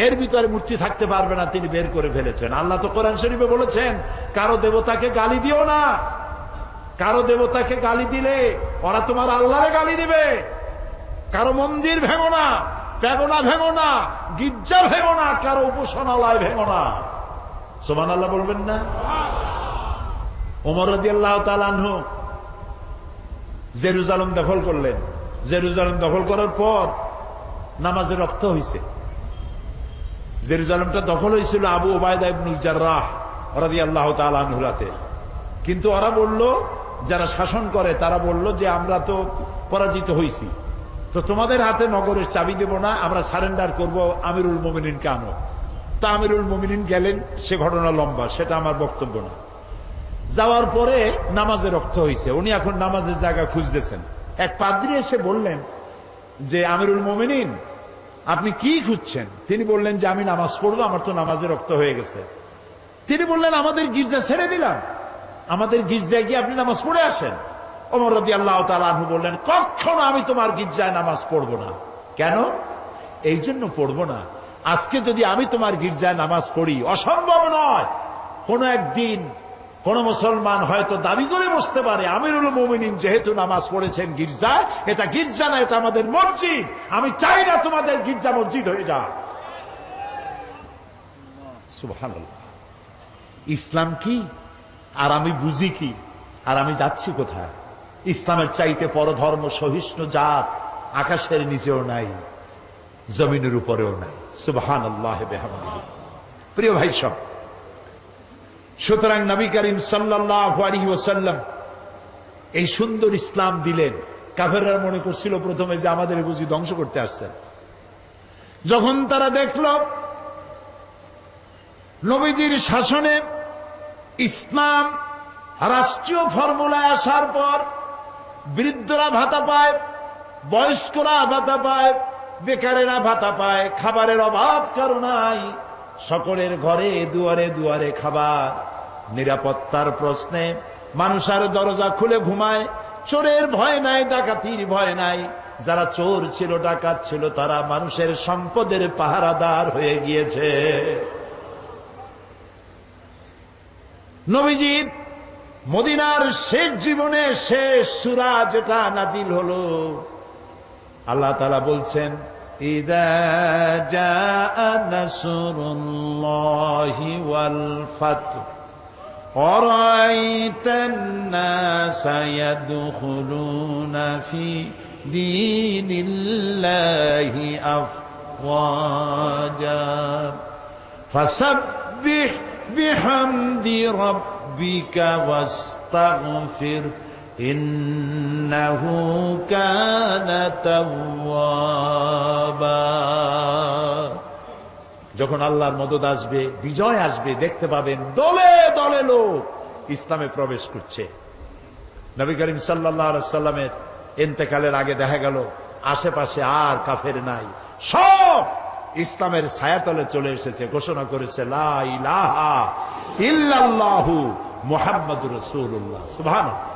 এর ভিতরে মূর্তি থাকতে পারবে না, তিনি বের করে ফেলেছেন। আল্লাহ তো কোরআন শরীফে বলেছেন, কারো দেবতাকে গালি দিও না। কারো দেবতাকে গালি দিলে ওরা তোমার আল্লাহরে গালি দিবে। কারো মন্দির ভেঙো না, প্যাগোনা ভেঙো না, গির্জা ভেঙো না, কারো উপাসনালয় ভেঙো না। সুবহানাল্লাহ বলবেন না? ওমর রাদিয়াল্লাহু তাআলা আনহু জেরুজালেম দখল করলেন। জেরুজালেম দখল করার পর নামাজে রক্ত হয়েছে। জেরুজালেমটা দখল হয়েছিল আবু উবাইদা ইবনুল জাররাহ রাদিয়াল্লাহু তাআলা আনহুর হাতে। কিন্তু ওরা বলল, যারা শাসন করে তারা বলল যে আমরা তো পরাজিত হয়েছি, তো তোমাদের হাতে নগরের চাবি দেব না, আমরা সারেন্ডার করব, আমিরুল মুমিনিনকে আনো। তা আমিরুল মুমিনিন গেলেন, সে ঘটনা লম্বা, সেটা আমার বক্তব্য না। যাওয়ার পরে নামাজে রক্ত হয়েছে, উনি এখন নামাজের জায়গা খুঁজতেছেন। এক পাদ্রী এসে বললেন যে আমিরুল মুমিনিন, আপনি কি খুঁজছেন? তিনি বললেন যে আমি নামাজ পড়বো, আমার তো নামাজে রক্ত হয়ে গেছে। তিনি বললেন আমাদের গির্জা ছেড়ে দিলাম, আমাদের গির্জায় গিয়ে আপনি নামাজ পড়ে আসেন। ওমর রাদিয়াল্লাহু তাআলা আনহু বললেন, কখনো আমি তোমার গির্জায় নামাজ পড়বো না। কেন? এই জন্য পড়বো না, আজকে যদি আমি তোমার গির্জায় নামাজ পড়ি, অসম্ভব নয় কোন একদিন কোন মুসলমান হয়তো দাবি করে বসতে পারে আমিরুল মুমিনিন যেহেতু নামাজ পড়েছেন গির্জায়, এটা গির্জা না, এটা আমাদের মসজিদ, আমি চাই না তোমাদের গির্জা মসজিদ হয়ে যাক। সুবহানাল্লাহ। ইসলাম কি আর আমি বুঝি কি আর আমি যাচ্ছি কোথায়? ইসলামের চাইতে পরধর্ম সহিষ্ণু জাত আকাশের নিচেও নাই, জমিনের উপরেও নাই। সুবহানাল্লাহ বিহামদিহি। প্রিয় ভাই সব, সুতরাং নবী করিম সাল্লাল্লাহু আলাইহি ওয়াসাল্লাম এই সুন্দর ইসলাম দিলেন। কাফেররা মনে করছিল প্রথমে যে আমাদের বুঝি ধ্বংস করতে আসছেন। যখন তারা দেখল নবীজির শাসনে ইসলাম রাষ্ট্রীয় ফর্মুলায় আসার পর বৃদ্ধরা ভাতা পায়, বয়স্করা ভাতা পায়, বেকারেরা ভাতা পায়, খাবারের অভাব কারো নাই, সকলের ঘরে দুয়ারে দুয়ারে খাবার, নিরাপত্তার প্রশ্নে মানুষ আর দরজা খুলে ঘুমায়, চোরের ভয় নাই, ডাকাতির ভয় নাই, যারা চোর ছিল ডাকাত ছিল তারা মানুষের সম্পদের পাহারাদার হয়ে গিয়েছে। নবীজির মদিনার শেষ জীবনে শেষ সূরা যেটা নাজিল হলো, আল্লাহ তাআলা বলছেন ইযা জাআ নাসরুল্লাহি ওয়াল ফাতহ আরাআইতান নাসা ইয়াদখুলুনা ফি দীনিল্লাহি আফওয়াজা ফাসাব্বিহ বিহামদি রাব্বিকা ওয়াস্তাগফির ইন্নাহু কানা তাওয়াবা। যখন আল্লাহর মদদ আসবে, বিজয় আসবে, দেখতে পাবেন দলে দলে লোক ইসলামে প্রবেশ করছে। নবী করিম সাল্লাল্লাহু আলাইহি সাল্লামের ইন্তেকালের আগে দেখা গেল আশেপাশে আর কাফের নাই, সব ইসলামের ছায়াতলে চলে এসেছে, ঘোষণা করেছে লা ইলাহা ইল্লাল্লাহু মুহাম্মাদুর রাসূলুল্লাহ। সুবহানাল্লাহ,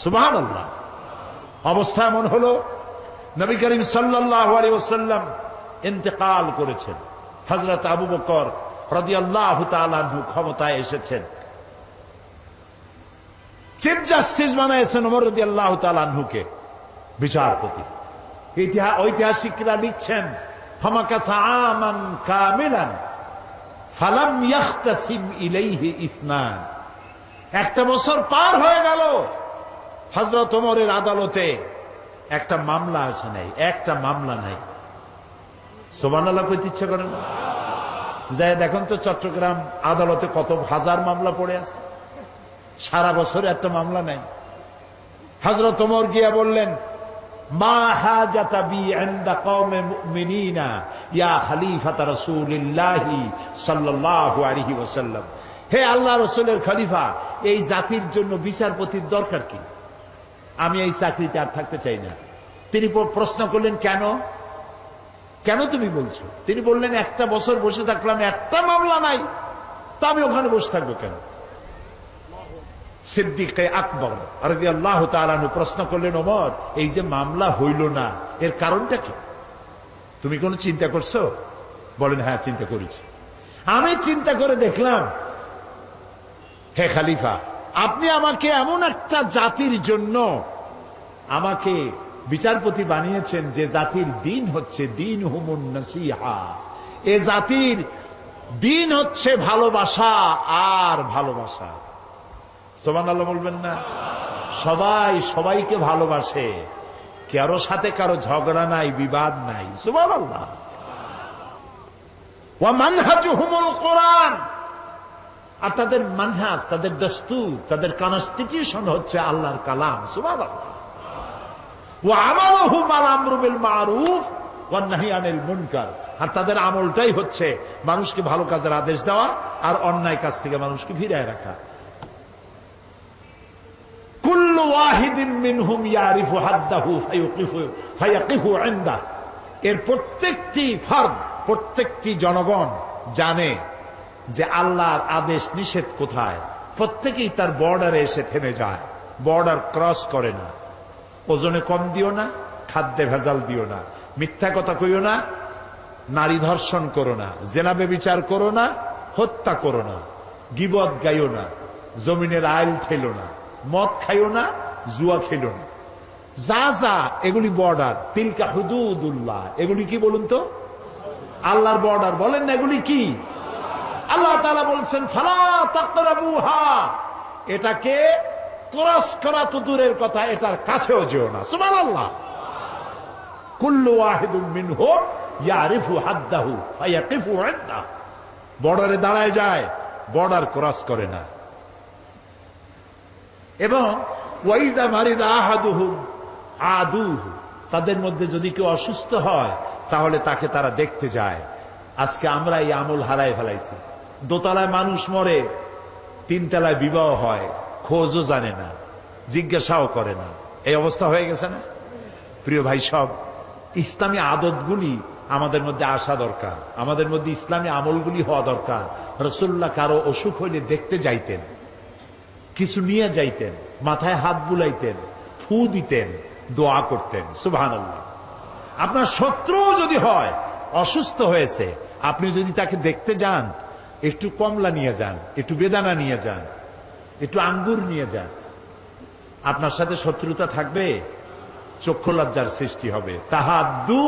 সুবহানাল্লাহ। অবস্থা এমন হলো নবী করিম সাল্লাল্লাহু আলাইহি ওয়াসাল্লাম ইন্তেকাল করেছেন, হযরত আবু বকর রাদিয়াল্লাহু তাআলা আনহু ক্ষমতায় এসেছেন, চিফ জাস্টিস বানাইছেন ওমর রাদিয়াল্লাহু তাআলা আনহুকে বিচারপতি। ঐতিহাসিকরা লিখছেন ফামাকাসা আমান কামিলান ফালাম ইয়াখতাসিম ইলাইহি ইসনান। একটা বছর পার হয়ে গেল, হযরত ওমরের আদালতে একটা মামলা আসে নাই, একটা মামলা নাই। সুবহানাল্লাহ কইতে ইচ্ছা করেন? যাই দেখুন তো চট্টগ্রাম আদালতে কত হাজার মামলা পড়ে আছে, সারা বছরে একটা মামলা নাই। হযরত ওমর গিয়া বললেন মা হাজাতা বি ইনদা কওমে মুমিনিনা ইয়া খলিফাতা রাসূলিল্লাহি সাল্লাল্লাহু আলাইহি ওয়াসাল্লাম। হে আল্লাহ রাসূলের খলিফা, এই জাতির জন্য বিচারপতির দরকার কি? আমি এই চাকরিতে আর থাকতে চাই না। তিনি প্রশ্ন করলেন কেন, কেন তুমি বলছো? তিনি বললেন একটা বছর বসে থাকলাম, একটা মামলা নাই, তা আমি ওখানে বসে থাকবো কেন? সিদ্দিকে আকবর রাদিয়াল্লাহু তাআলা আনহু প্রশ্ন করলেন ওমর, এই যে মামলা হইল না এর কারণটা কি? তুমি কোনো চিন্তা করছো? বলেন হ্যাঁ চিন্তা করেছি। আমি চিন্তা করে দেখলাম হে খলিফা, আপনি আমাকে এমন একটা জাতির জন্য আমাকে বিচারপতি বানিয়েছেন যে জাতির দিন হচ্ছে দিন হুমুন নাসিহা, এ জাতির দিন হচ্ছে ভালোবাসা আর ভালোবাসা। সুবহানাল্লাহ বলবেন না? সবাই সবাইকে ভালোবাসে, কারো সাথে কারো ঝগড়া নাই, বিবাদ নাই। সুবহানাল্লাহ। ওয়া মানহাজুহুমুল কোরআন, আর তাদের মানহাজ, তাদের দস্তুর, তাদের কনস্টিটিউশন হচ্ছে আল্লাহর কালাম। সুবহানাল্লাহ। ওয়া আমালুহুম আল আমরু বিল মারুফ ওয়ান নাহি আনিল মুনকার, আর তাদের আমলটাই হচ্ছে মানুষকে ভালো কাজের আদেশ দেওয়া আর অন্যায় কাজ থেকে মানুষকে ফিরিয়ে রাখা। কুল্লু ওয়াহিদিন মিনহুম ইয়ারিফু হাদ্দাহু ফায়াকিফু ইনদা, এর প্রত্যেকটি ফার্দ, প্রত্যেকটি জনগণ জানে যে আল্লাহর আদেশ নিষেধ কোথায়। প্রত্যেকেই তার বর্ডারে এসে থেমে যায়, বর্ডার ক্রস করে না। ওজনে কম দিও না, খাদ্যে ভেজাল দিও না, মিথ্যা কথা কইও না, নারী ধর্ষণ করো না, জেনা ব্যভিচার করো না, হত্যা করো না, গীবত গাইও না, জমিনের আইল ঠেলো না, মদ খাইও না, জুয়া খেলো না। যা যা এগুলি বর্ডার, তিলকা হুদুদুল্লাহ, এগুলি কি বলুন তো? আল্লাহর বর্ডার। বলেন না এগুলি কি? আল্লাহ তাআলা বলছেন ফালা তাকরাবুহা, এটাকে ক্রস করা তো দূরের কথা, এটার কাছেও যেও না। সুবহানাল্লাহ। কুল্লু ওয়াহিদুম মিনহুম ইয়ারিফু হাদ্দাহু ফায়াকিফু ইনদা, বর্ডারে দাঁড়ায় যায়, বর্ডার ক্রস করে না। এবং ওয়াইদা মারিদা আহাদুহুম আদুহু, তাদের মধ্যে যদি কেউ অসুস্থ হয় তাহলে তাকে তারা দেখতে যায়। আজকে আমরা এই আমল হারাই ফেলাইছি। দোতলায় মানুষ মরে, তিনতলায় বিবাহ হয়, খোঁজও জানে না, জিজ্ঞাসাও করে না। এই অবস্থা হয়ে গেছে না? প্রিয় ভাই সব, ইসলামী আদতগুলি আমাদের মধ্যে আসা দরকার, আমাদের মধ্যে ইসলামী আমলগুলি হওয়া দরকার। রাসূলুল্লাহ কারো অসুখ হইলে দেখতে যাইতেন, কিছু নিয়ে যাইতেন, মাথায় হাত বুলাইতেন, ফু দিতেন, দোয়া করতেন। সুবহানাল্লাহ। আপনার শত্রু যদি হয়, অসুস্থ হয়েছে, আপনি যদি তাকে দেখতে যান, একটু কমলা নিয়ে যান, একটু বেদানা নিয়ে যান, একটু আঙ্গুর নিয়ে যান। আপনার সাথে শত্রুতা থাকবে, চক্ষু লজ্জার সৃষ্টি হবে। তাহাদ্দু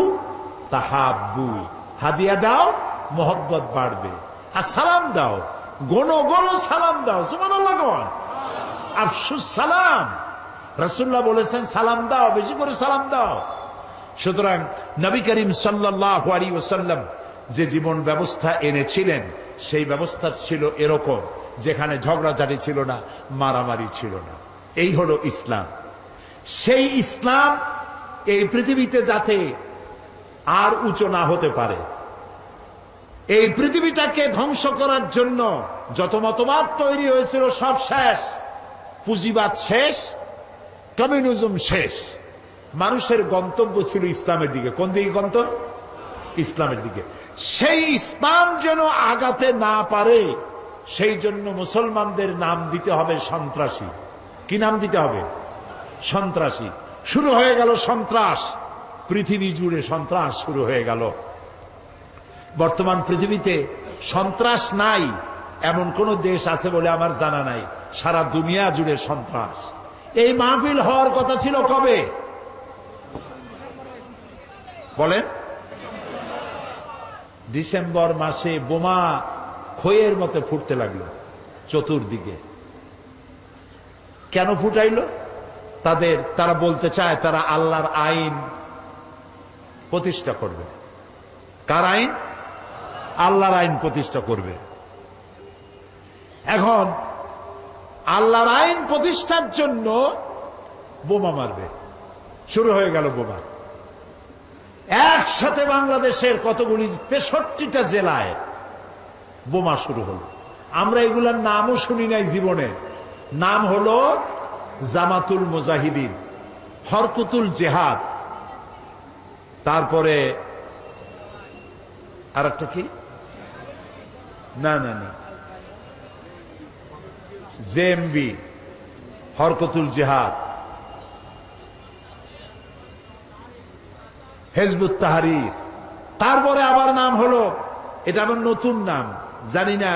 তাহাব্বু, হাদিয়া দাও, মোহব্বত বাড়বে। আর সালাম দাও, গোনো গোনো সালাম দাও। সুবহানাল্লাহ। আফসুস সালাম, রাসূলুল্লাহ বলেছেন সালাম দাও, বেশি করে সালাম দাও। সুতরাং নবী করিম সাল্লাল্লাহু আলাইহি ওয়াসাল্লাম যে জীবন ব্যবস্থা এনেছিলেন, সেই ব্যবস্থা ছিল এরকম, যেখানে ঝগড়াঝাটি ছিল না, মারামারি ছিল না। এই হলো ইসলাম। সেই ইসলাম এই পৃথিবীতে যাতে আর উঁচু না হতে পারে, এই পৃথিবীটাকে ধ্বংস করার জন্য যত মতবাদ তৈরি হয়েছিল সব শেষ, পুঁজিবাদ শেষ, কমিউনিজম শেষ। মানুষের গন্তব্য ছিল ইসলামের দিকে। কোন দিকে গন্তব্য? ইসলামের দিকে। সেই ইসলাম যেন আগাতে না পারে, সেই জন্য মুসলমানদের নাম দিতে হবে সন্ত্রাসী। কি নাম দিতে হবে? সন্ত্রাসী। শুরু হয়ে গেল সন্ত্রাস, পৃথিবী জুড়ে সন্ত্রাস শুরু হয়ে গেল। বর্তমান পৃথিবীতে সন্ত্রাস নাই এমন কোন দেশ আছে বলে আমার জানা নাই। সারা দুনিয়া জুড়ে সন্ত্রাস। এই মাহফিল হওয়ার কথা ছিল কবে বলেন? ডিসেম্বর মাসে বোমা খইয়ের মতো ফুটতে লাগলো চতুর্দিকে। কেন ফুটাইল? তারা বলতে চায় তারা আল্লাহর আইন প্রতিষ্ঠা করবে। কার আইন? আল্লাহর আইন প্রতিষ্ঠা করবে। এখন আল্লাহর আইন প্রতিষ্ঠার জন্য বোমা মারবে। শুরু হয়ে গেল বোমা। একসাথে বাংলাদেশের কতগুলি 63টা জেলায় বোমা শুরু হলো। আমরা এগুলার নামও শুনি নাই জীবনে। নাম হলো জামাতুল মুজাহিদিন, হরকতুল জেহাদ, তারপরে আর একটা কি, না না না, জেএমবি, হরকতুল জেহাদ, হিজবুত তাহরীর। তারপরে আবার নাম হলো, এটা আবার নতুন নাম, জানি না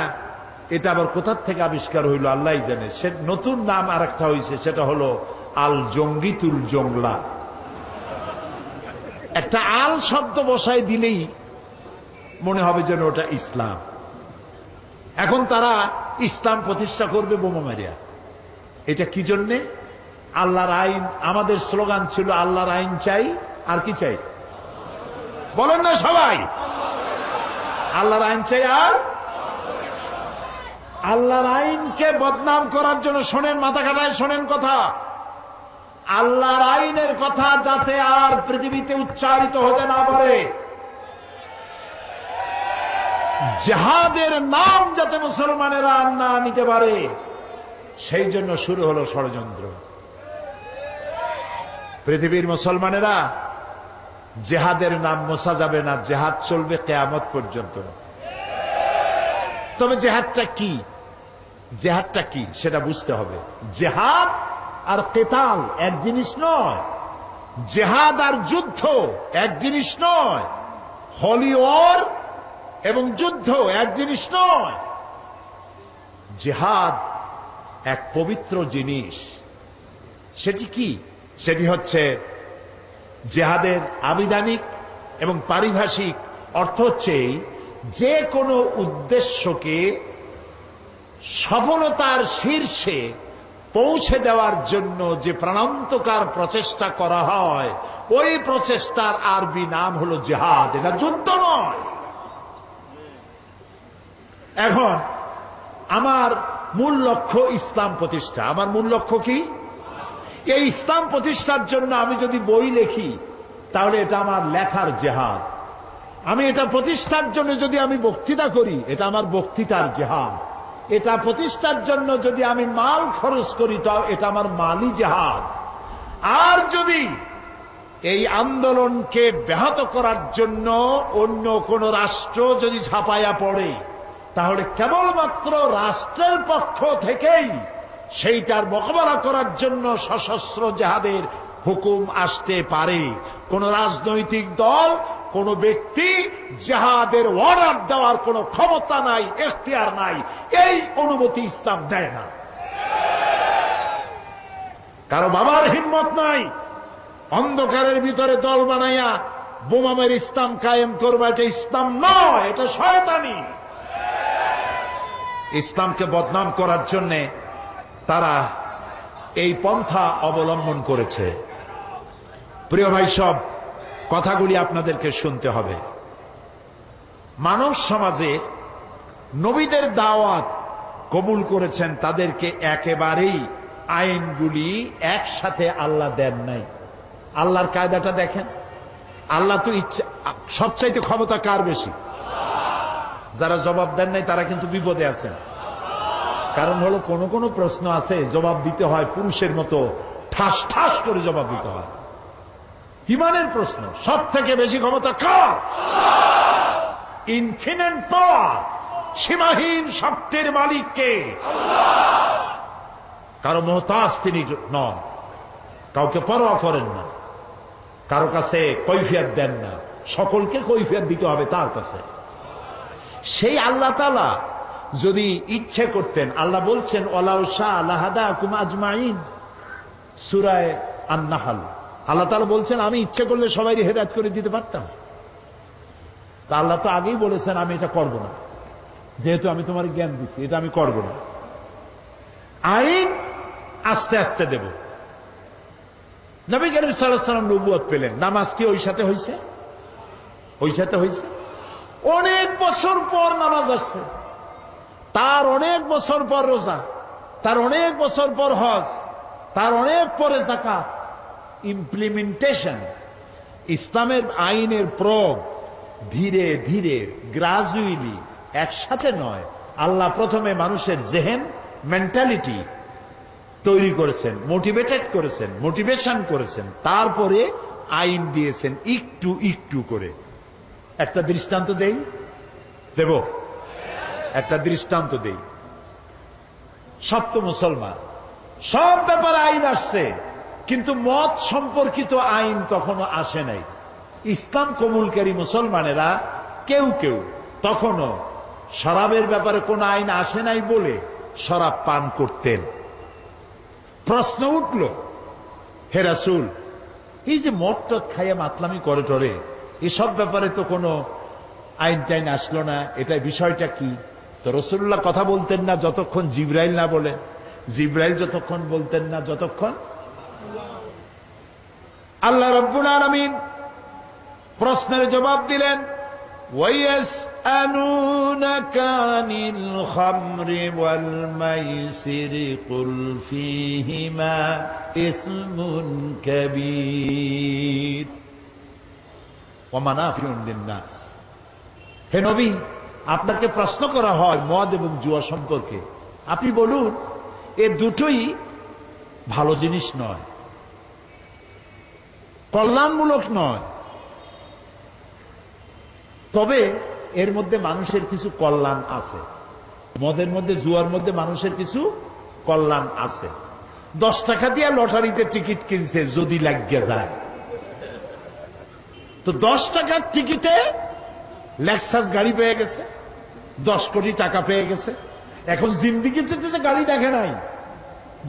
এটা আবার কোথার থেকে আবিষ্কার হইল আল্লাহই জানে। সে নতুন নাম আর একটা হয়েছে, সেটা হলো আল জঙ্গিতুল জংলা। একটা আল শব্দ বসায় দিলেই মনে হবে যেন ওটা ইসলাম। এখন তারা ইসলাম প্রতিষ্ঠা করবে বোমা মারিয়া। এটা কি জন্যে? আল্লাহর আইন। আমাদের স্লোগান ছিল আল্লাহর আইন চাই, আর কি চাই বলেন না সবাই? আল্লাহর আইন চাই। আর আল্লাহর আইনকে বদনাম করার জন্য শোনেন, মাথা খাটায় শোনেন কথা, আল্লাহর আইনের কথা যাতে আর পৃথিবীতে উচ্চারিত হতে না পারে, জিহাদের নাম যাতে মুসলমানেরা না নিতে পারে, সেই জন্য শুরু হলো ষড়যন্ত্র। পৃথিবীর মুসলমানেরা জিহাদের নাম মোছা যাবে না, জিহাদ চলবে কিয়ামত পর্যন্ত। তবে জিহাদটা কি, জিহাদটা কি সেটা বুঝতে হবে। জিহাদ আর কিতাল এক জিনিস নয়, জিহাদ আর যুদ্ধ এক জিনিস নয়। হলি ওয়ার এবং যুদ্ধ এক জিনিস নয়। জিহাদ এক পবিত্র জিনিস। সেটি কি? সেটি হচ্ছে জিহাদের আবিধানিক এবং পারিভাষিক অর্থ হচ্ছে যে কোনো উদ্দেশ্যকে সফলতার শীর্ষে পৌঁছে দেওয়ার জন্য যে প্রাণান্তকার প্রচেষ্টা করা হয়, ওই প্রচেষ্টার আরবি নাম হলো জিহাদ। এটা যুদ্ধ নয়। এখন আমার মূল লক্ষ্য ইসলাম প্রতিষ্ঠা। আমার মূল লক্ষ্য কি? এই ইসলাম প্রতিষ্ঠার জন্য আমি যদি বই লিখি তাহলে এটা আমার লেখার জিহাদ। আমি এটা প্রতিষ্ঠার জন্য যদি আমি বক্তৃতা করি, এটা আমার বক্তৃতার জিহাদ। এটা প্রতিষ্ঠার জন্য যদি আমি মাল খরচ করি, তাও এটা আমার মালি জিহাদ। আর যদি এই আন্দোলনকে ব্যাহত করার জন্য অন্য কোন রাষ্ট্র যদি ঝাঁপাইয়া পড়ে, তাহলে কেবলমাত্র রাষ্ট্রের পক্ষ থেকেই সেইটার মোকাবেলা করার জন্য সশস্ত্র জিহাদের হুকুম আসতে পারে। কোন রাজনৈতিক দল, কোন ব্যক্তি জিহাদের অর্ডার দেওয়ার কোন ক্ষমতা নাই, এখতিয়ার নাই। এই অনুমতি ইসলাম দেয় না। কারো বাবার হিম্মত নাই অন্ধকারের ভিতরে দল বানাইয়া বোমামের ইসলাম কায়েম করবে। এটা ইসলাম নয়, এটা শয়তানি। ইসলামকে বদনাম করার জন্য তারা এই পন্থা অবলম্বন করেছে। প্রিয় ভাই, সব কথাগুলি আপনাদেরকে শুনতে হবে। মানব সমাজে নবীদের দাওয়াত কবুল করেছেন, তাদেরকে একেবারেই আইনগুলি একসাথে আল্লাহ দেন নাই। আল্লাহর কায়দাটা দেখেন। আল্লাহ তো ইচ্ছা, সবচাইতে ক্ষমতা কার বেশি? যারা জবাব দেন নাই তারা কিন্তু বিপদে আছেন। কারণ হলো কোন কোন প্রশ্ন আছে জবাব দিতে হয় পুরুষের মতো ঠাস ঠাস করে জবাব দিতে হয়। ইমানের প্রশ্ন সব থেকে বেশি ক্ষমতা কার? ইনফিনিট পাওয়ার, সীমাহীন শক্তির মালিক কে? কারো মুহতাজ তিনি নন, কাউকে পরোয়া করেন না, কারো কাছে কৈফিয়ত দেন না, সকলকে কৈফিয়ত দিতে হবে তার কাছে। সেই আল্লাহ তাআলা যদি ইচ্ছে করতেন, আল্লাহ বলছেন ওয়ালাউ শাআ লাহাদাকুম আজমাইন, সূরা আন-নাহল। আল্লাহ তাআলা বলছেন আমি ইচ্ছে করলে সবাইকে হেদায়েত করে দিতে পারতাম। তা আল্লাহ তো আগেই বলেছেন আমি এটা করব না, যেহেতু আমি তোমার জ্ঞান দিচ্ছি, এটা আমি করব না। আইন আস্তে আস্তে দেব। নবী করিম সাল্লাল্লাহু আলাইহি ওয়াসাল্লাম নবুয়ত পেলেন, নামাজ কি ওই সাথে হয়েছে? ওই সাথে হয়েছে। অনেক বছর পর নামাজ আসছে, তার অনেক বছর পর রোজা, তার অনেক বছর পর হজ, তার অনেক পরে যাকাত। ইমপ্লিমেন্টেশন, ইসলামের আইনের প্রয়োগ ধীরে ধীরে গ্রাজুয়ালি, একসাথে নয়। আল্লাহ প্রথমে মানুষের জেহেন, মেন্টালিটি তৈরি করেছেন, মোটিভেটেড করেছেন, মোটিভেশন করেছেন, তারপরে আইন দিয়েছেন একটু একটু করে। একটা দৃষ্টান্ত দেব, একটা দৃষ্টান্ত দেই। সব তো মুসলমান, সব ব্যাপারে আইন আসছে, কিন্তু মত সম্পর্কিত আইন তখনও আসে নাই। ইসলাম কবুলকারী মুসলমানেরা কেউ কেউ তখনও শরাবের ব্যাপারে কোন আইন আসে নাই বলে শরাব পান করতেন। প্রশ্ন উঠল, হে রাসূল, এই যে মদ টদ খাইয়া মাতলামি করে টরে, এসব ব্যাপারে তো কোনো আইন টাইন আসলো না, এটা বিষয়টা কি? তো রাসূলুল্লাহ কথা বলতেন না যতক্ষণ জিবরাইল না বলেন, জিবরাইল যতক্ষণ বলতেন না যতক্ষণ আল্লাহ রাব্বুল আলামিন প্রশ্নের জবাব দিলেন, ওয়ায়াসআলুনাকা আনিল খামরি ওয়াল মাইসিরি কুল ফীহিমা ইসমুন কাবীর ওয়া মানাফিউন লিন-নাস। হে নবী, আপনাকে প্রশ্ন করা হয় মদ এবং জুয়া সম্পর্কে, আপনি বলুন এ দুটোই ভালো জিনিস নয়, কল্যাণমূলক নয়, তবে এর মধ্যে মানুষের কিছু কল্যাণ আছে। মদের মধ্যে, জুয়ার মধ্যে মানুষের কিছু কল্যাণ আছে। 10 টাকা দিয়ে লটারিতে টিকিট কিনছে, যদি লাগিয়ে যায় তো 10 টাকার টিকিটে লেক্সাস গাড়ি পেয়ে গেছে, 10 কোটি টাকা পেয়ে গেছে। এখন জিন্দিগি চেয়েছে গাড়ি দেখে নাই,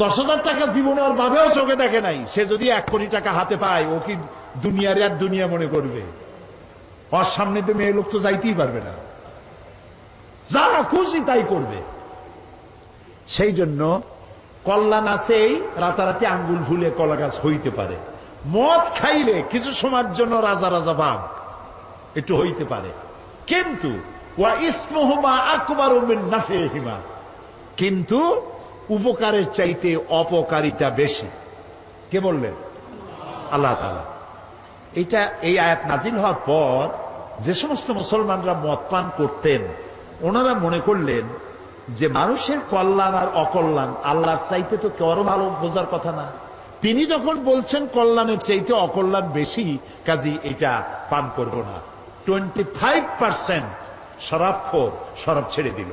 10,000 টাকা জীবনে ওর ভাবেও চোখে দেখে নাই। সে যদি 1 কোটি টাকা হাতে পায়, ও কি দুনিয়ার আর দুনিয়া মনে করবে? ওর সামনে তো মেয়ে লোক তো যাইতেই পারবে না, যা খুশি তাই করবে। সেই জন্য কল্যাণ আছেই, রাতারাতি আঙ্গুল ফুলে কলা গাছ হইতে পারে। মদ খাইলে কিছু সময়ের জন্য রাজা রাজা ভাব একটু হইতে পারে, কিন্তু ওয়া ইসমুহুমা আকবারু মিন নাফিহিমা, কিন্তু উপকারের চাইতে অপকারিতা বেশি। কে বললেন? আল্লাহ তাআলা। এটা এই আয়াত নাজিল হওয়ার পর যে সমস্ত মুসলমানরা মদ পান করতেন, ওনারা মনে করলেন যে মানুষের কল্যাণ আর অকল্যাণ আল্লাহর চাইতে তো কেউ ভালো বোঝার কথা না। তিনি যখন বলছেন কল্যাণের চাইতে অকল্যাণ বেশি, কাজী এটা পান করব না। 25% শরাবখোর শরাব ছেড়ে দিল।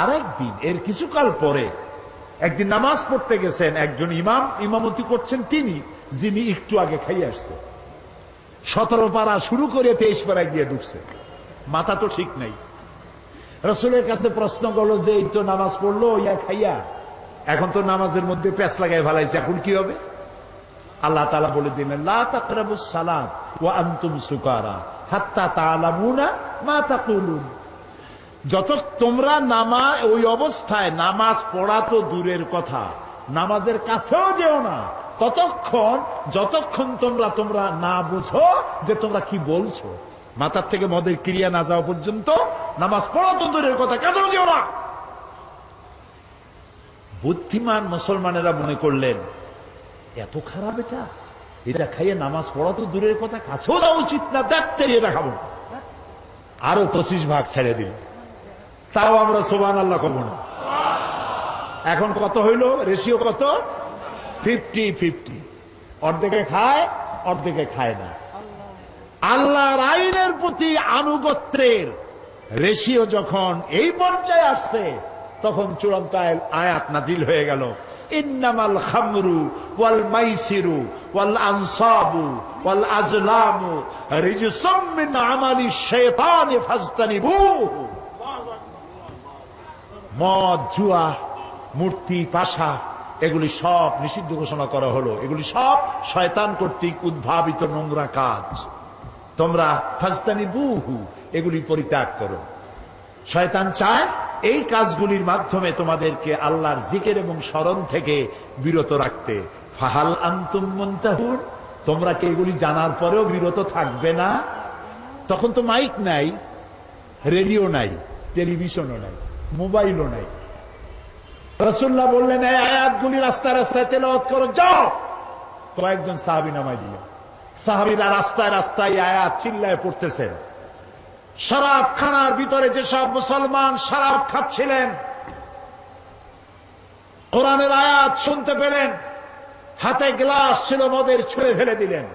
আরেকদিন এর কিছুকাল পরে একদিন নামাজ পড়তে গেছেন, একজন ইমাম ইমামতি করছেন তিনি, যিনি একটু আগে খাইয়ে আসছে। 17 পারা শুরু করে 23 পারায় গিয়ে ঢুকছে। মাথা তো ঠিক নাই। রাসূলের কাছে প্রশ্ন করলো যে এই তো নামাজ পড়লো ইয়া খাইয়া, এখন তো নামাজের মধ্যে প্যাঁচ লাগাই ভালাইছে, এখন কি হবে? আল্লাহ তাআলা বলে দিলেন, লা তাকরাবুস সালাত ওয়া আনতুম সুকারা হাত্তা তা'লামুনা মা তাকুলুন। যত তোমরা ওই অবস্থায় নামাজ পড়া তো দূরের কথা, নামাজের কাছেও যেও না যতক্ষণ তোমরা না বুঝো যে তোমরা কি বলছো। মাথার থেকে মদের ক্রিয়া না যাওয়া পর্যন্ত নামাজ পড়া তো দূরের কথা, কাছেও যেও না। বুদ্ধিমান মুসলমানেরা মনে করলেন এত খারাপ এটা খাইয়ে নামাজ পড়া তো দূরের কথা, কাছেও যাওয়া উচিত না, দেখতে এটা খাবো না। আরো 25 ভাগ ছেড়ে দিল। তাও আমরা সুবহানাল্লাহ করবো না। এখন কত হইল? রেশিও কত? 50-50। অর্ধেকে খায়, অর্ধেকে খায় না। আল্লাহর আইনের প্রতি আনুগত্যের রেশিও যখন এই পর্যায়ে আসছে, তখন চূড়ান্ত আয়াত নাজিল হয়ে গেল, ইন্নামাল খামরু ওয়াল মাইসিরু ওয়াল আনসাবু ওয়াল আজলামু রিজসুম মিন আমালিশ শাইতানি ফাজতানিবুহু। মদ, জুয়া, মূর্তি, পাশা এগুলি সব নিষিদ্ধ ঘোষণা করা হলো। এগুলি সব শয়তান কর্তৃক উদ্ভাবিত নোংরা কাজ। তোমরা ফাজতানিবুহু এগুলি পরিত্যাগ করো। শয়তান চায় এই কাজগুলির মাধ্যমে তোমাদেরকে আল্লাহর জিকির এবং স্মরণ থেকে বিরত রাখতে। ফাহাল আনতুম মুনতাহুন, তোমরা কি এগুলি জানার পরেও বিরত থাকবে না? তখন তো মাইক নাই, রেডিও নাই, টেলিভিশনও নাই, মোবাইলও নাই। রাসূলুল্লাহ বললেন, এই আয়াতগুলি রাস্তায় রাস্তায় তেলাওয়াত করো, যাও। কয়েকজন সাহাবী নামাই দিলেন। সাহাবীরা রাস্তায় রাস্তায় আয়াত চিল্লায় পড়তেছেন। শরাব খানার ভিতরে যেসব মুসলমান শরাব খাচ্ছিলেন, কোরআনের আয়াত শুনতে পেলেন, হাতে গ্লাস ছিল, মদের ছুঁড়ে ফেলে দিলেন।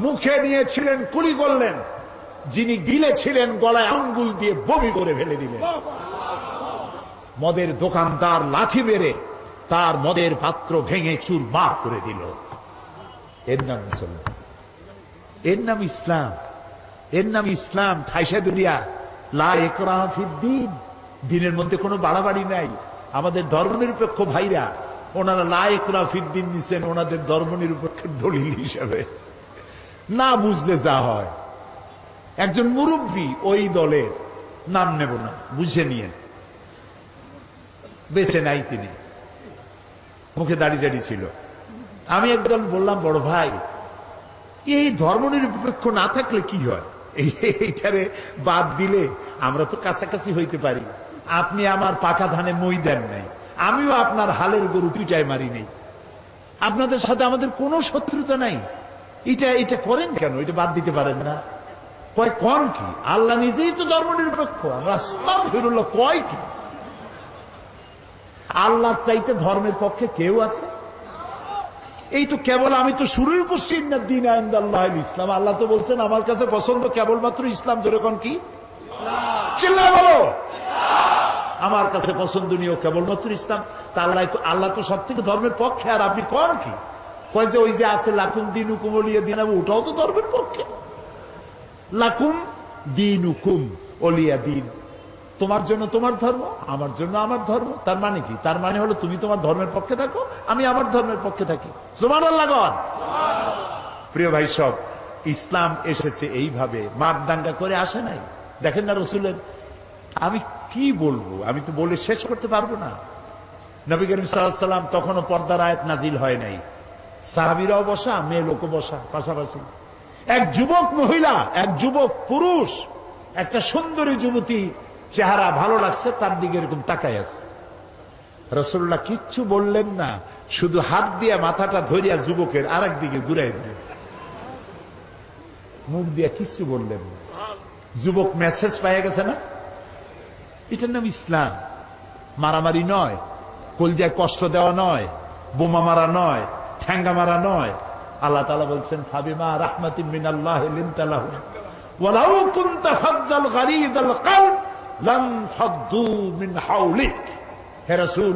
মুখে নিয়েছিলেন, কুলি করলেন। যিনি গিলেছিলেন, গলায় আঙ্গুল দিয়ে বমি করে ফেলে দিলেন। মদের দোকানদার লাঠি মেরে তার মদের পাত্র ভেঙে চুরমার করে দিল। এর নাম মুসলমান, এর নাম ইসলাম, এর নাম ইসলাম। ঠাইসা দুনিয়া লা ইকরাহা ফিদ্দীন, দিনের মধ্যে কোনো বাড়াবাড়ি নাই। আমাদের ধর্মনিরপেক্ষ ভাইরা ওনারা লা ইকরাহা ফিদ্দীন নিছেন ওনাদের ধর্মনিরপেক্ষের দলিল হিসাবে। না বুঝলে যা হয়। একজন মুরব্বী ওই দলের, নাম নেব না, বুঝে নিয়েন, বেঁচে নাই তিনি, মুখে দাড়ি টাড়ি ছিল। আমি একদম বললাম, বড় ভাই এই ধর্মনিরপেক্ষ না থাকলে কি হয়? এইটারে বাদ দিলে আমরা তো কাছাকাছি হইতে পারি। আপনি আমার পাকা ধানে মই দেন নাই, আমিও আপনার হালের গরু পিটায় মারি নেই। আপনাদের সাথে আমাদের কোনো শত্রুতা নাই। এটা করেন কেন? এটা বাদ দিতে পারেন না? কয় কোন কি? আল্লাহ নিজেই তো ধর্মনিরপেক্ষ। আস্তাগফিরুল্লাহ, কয় কি? আল্লাহ চাইতে ধর্মের পক্ষে কেউ আছে? এই তো কেবল আমি তো শুরুই করছি, ইন্নাদ-দীনা ইনদাল্লাহিল ইসলাম। আল্লাহ তো বলছেন আমার কাছে পছন্দ কেবলমাত্র ইসলাম। জোরে কোন কি? চিল্লায় বলো। আমার কাছে পছন্দনীয় কেবলমাত্র ইসলাম। তা আল্লাহ তো সব থেকে ধর্মের পক্ষে, আর আপনি কোন কি? কয় যে ওই যে আছে লাকুম দীনুকুম ওয়ালিয়া দীন, ওটাও তো ধর্মের পক্ষে। লাকুম দীনুকুম ওলিয়া দিন, তোমার জন্য তোমার ধর্ম, আমার জন্য আমার ধর্ম। তার মানে কি? তার মানে হলো তুমি তোমার ধর্মের পক্ষে থাকো, আমি আমার ধর্মের পক্ষে থাকি। সুবহানাল্লাহ গণ। প্রিয় ভাই সব, ইসলাম এসেছে এইভাবে, মার দাঙ্গা করে আসে নাই। দেখেন না রসুলের, আমি কি বলবো, আমি তো বলে শেষ করতে পারবো না। নবী করিম সাল্লাল্লাহু আলাইহি ওয়াসাল্লাম তখনও পর্দার আয়াত নাজিল হয় নাই, সাহাবীরাও বসা, মেয়ে লোকও বসা পাশাপাশি। এক যুবক মহিলা, এক যুবক পুরুষ, একটা সুন্দরী যুবতী, চেহারা ভালো লাগছে, তার দিকে এরকম তাকায় আছে। রাসূলুল্লাহ কিচ্ছু বললেন না, শুধু হাত দিয়ে মাথাটা ধরিয়া যুবকের আরেক দিকে ঘুরাই দিলেন, মুখ দিয়ে কিচ্ছু বললেন না। যুবক মেসেজ পেয়ে গেছে না? এটার নাম ইসলাম। মারামারি নয়, কলজায় কষ্ট দেওয়া নয়, বোমা মারা নয়, ঠ্যাঙ্গা মারা নয়। আল্লাহ তাআলা বলছেন, ফাবিমা রাহমাতিন মিনাল্লাহি লিনতা লাহুম ওয়ালাউ কুনতা ফাজ্জাল গালিযাল কলব লাম ফাদ্দু মিন হাওলিক। হে রাসূল,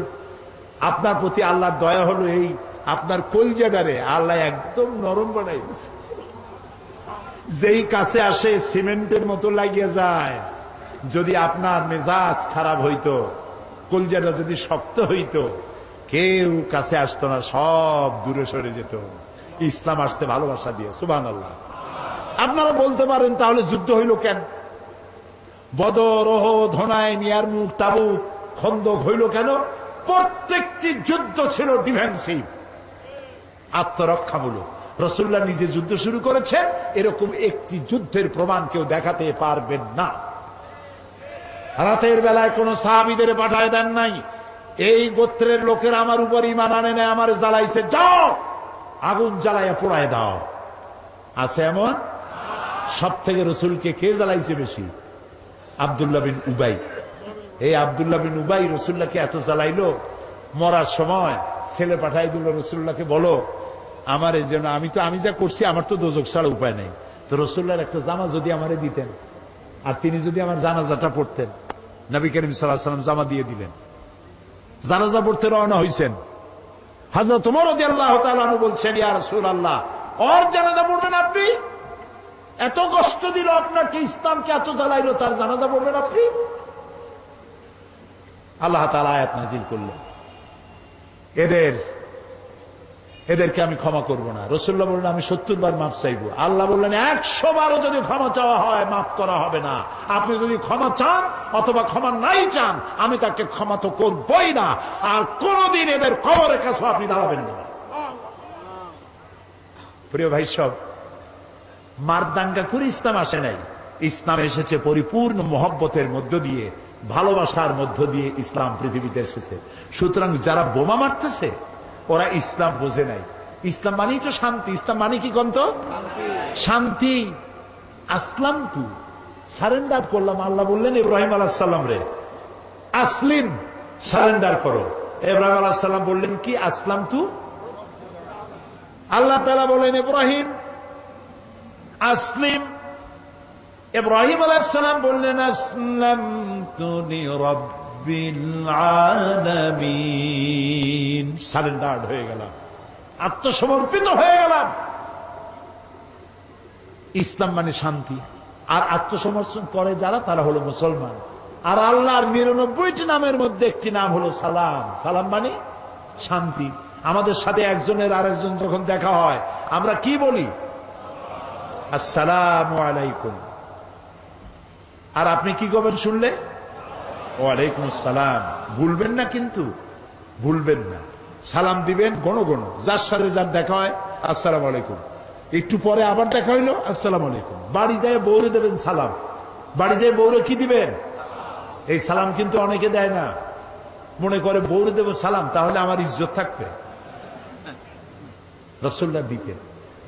আপনার প্রতি আল্লাহর দয়া হলো এই, আপনার কলজাটারে আল্লাহ একদম নরম বানাই দিয়েছে। যেই কাছে আসে সিমেন্টের মতো লাগিয়ে যায়। যদি আপনার মেজাজ খারাপ হইতো, কলজাটা যদি শক্ত হইতো, কেউ কাছে আসতো না, সব দূরে সরে যেত। ইসলাম আসছে ভালোবাসা দিয়ে। সুবহানাল্লাহ। আপনারা বলতে পারেন, তাহলে যুদ্ধ হইল কেন? বদর, ওহদ, হুনাইন, ইয়ারমুক, তাবুক, খন্দক হইল কেন? প্রত্যেকটি যুদ্ধ ছিল ডিফেন্সিভ, আত্মরক্ষামূলক। রাসূলুল্লাহ নিজে যুদ্ধ শুরু করেছেন, এরকম একটি যুদ্ধের প্রমাণ কেউ দেখাতে পারবেন না। রাতের বেলায় কোন সাহাবীদের পাঠায় দেন নাই, এই গোত্রের লোকেরা আমার উপর ঈমান আনে না, আমার জ্বালাইছে, যাও আগুন জ্বালাইয়া পোড়ায় দাও। আছে এমন? সব থেকে রসুলকে কে জ্বালাইছে বেশি? আব্দুল্লাহ বিন উবাই। এই আব্দুল্লাহ বিন উবাই রসুল্লাহকে এত জ্বালাইলো, মরার সময় ছেলে পাঠাই দিল, রসুল্লাহকে বলো আমার এই জন্য, আমি যা করছি আমার তো দোজক ছাড়া উপায় নেই। তো রসুল্লাহর একটা জামা যদি আমারে দিতেন, আর তিনি যদি আমার জানাজাটা পড়তেন। নবী করিম সাল্লাল্লাহু আলাইহি ওয়াসাল্লাম জামা দিয়ে দিলেন, জানাজা পড়তে রওনা হইছেন। হযরত ওমর রাদিয়াল্লাহু তাআলা আনহু বলছেন, ইয়া রাসূলুল্লাহ, ওর জানাজা পড়বেন আপনি? এত কষ্ট দিল আপনাকে, ইসলামকে এত জ্বালাইলো, তার জানাজা পড়বেন আপনি? আল্লাহ তাআলা আয়াত নাযিল করলেন, এদেরকে আমি ক্ষমা করব না। রাসূলুল্লাহ বললেন, আমি 70 বার মাফ চাইবো। আল্লাহ বললেন, 100 বারও যদি ক্ষমা চাওয়া হয় মাফ করা হবে না। আপনি যদি ক্ষমা চান অথবা ক্ষমা নাই চান, আমি তাকে ক্ষমা তো করবই না, আর কোনদিন এদের কবরের কাছে আপনি দাঁড়াবেন না। প্রিয় ভাই সব, মারদাঙ্গা করে ইসলাম আসে নাই। ইসলাম এসেছে পরিপূর্ণ মহব্বতের মধ্য দিয়ে, ভালোবাসার মধ্য দিয়ে ইসলাম পৃথিবীতে এসেছে। সুতরাং যারা বোমা মারতেছে, ওরা ইসলাম বোঝে নাই। ইসলাম মানেই তো শান্তি। ইসলাম মানে কি কন্ত? শান্তি। আসলাম তু, সারেন্ডার করলাম। আল্লাহ বললেন ইব্রাহিম আলাইহিস সালাম রে, আসলিম, সারেন্ডার করো। ইব্রাহিম আলাইহিস সালাম বললেন কি? আসলাম তু। আল্লাহ তাআলা বলেন, ইব্রাহিম আসলিম। ইব্রাহিম আলাইহিস সালাম বললেন, আসলামতু লিরাব্বিল আলামিন। সারেন্ডার হয়ে গেলাম, আত্মসমর্পিত হয়ে গেলাম। ইসলাম মানে শান্তি। আর আত্মসমর্পণ করে যারা, তারা হলো মুসলমান। আর আল্লাহর 99টি নামের মধ্যে একটি নাম হলো সালাম। সালাম মানে শান্তি। আমাদের সাথে একজনের আরেকজন যখন দেখা হয়, আমরা কি বলি? আসসালামু আলাইকুম। আর আপনি কি করবেন শুনলে? ওয়ালাইকুম আসসালাম। ভুলবেন না, কিন্তু ভুলবেন না। সালাম দিবেন গণ গণ, যার সাথে যার দেখা হয় আসসালামু আলাইকুম। একটু পরে আবার দেখা হইলো, আসসালামু আলাইকুম। বাড়ি যায় বউরে দেবেন সালাম, বাড়ি যায় বউরে কি দিবেন? এই সালাম কিন্তু অনেকে দেয় না, মনে করে বউরে দেব সালাম, তাহলে আমার ইজ্জত থাকবে। রাসূলুল্লাহ দিতেন।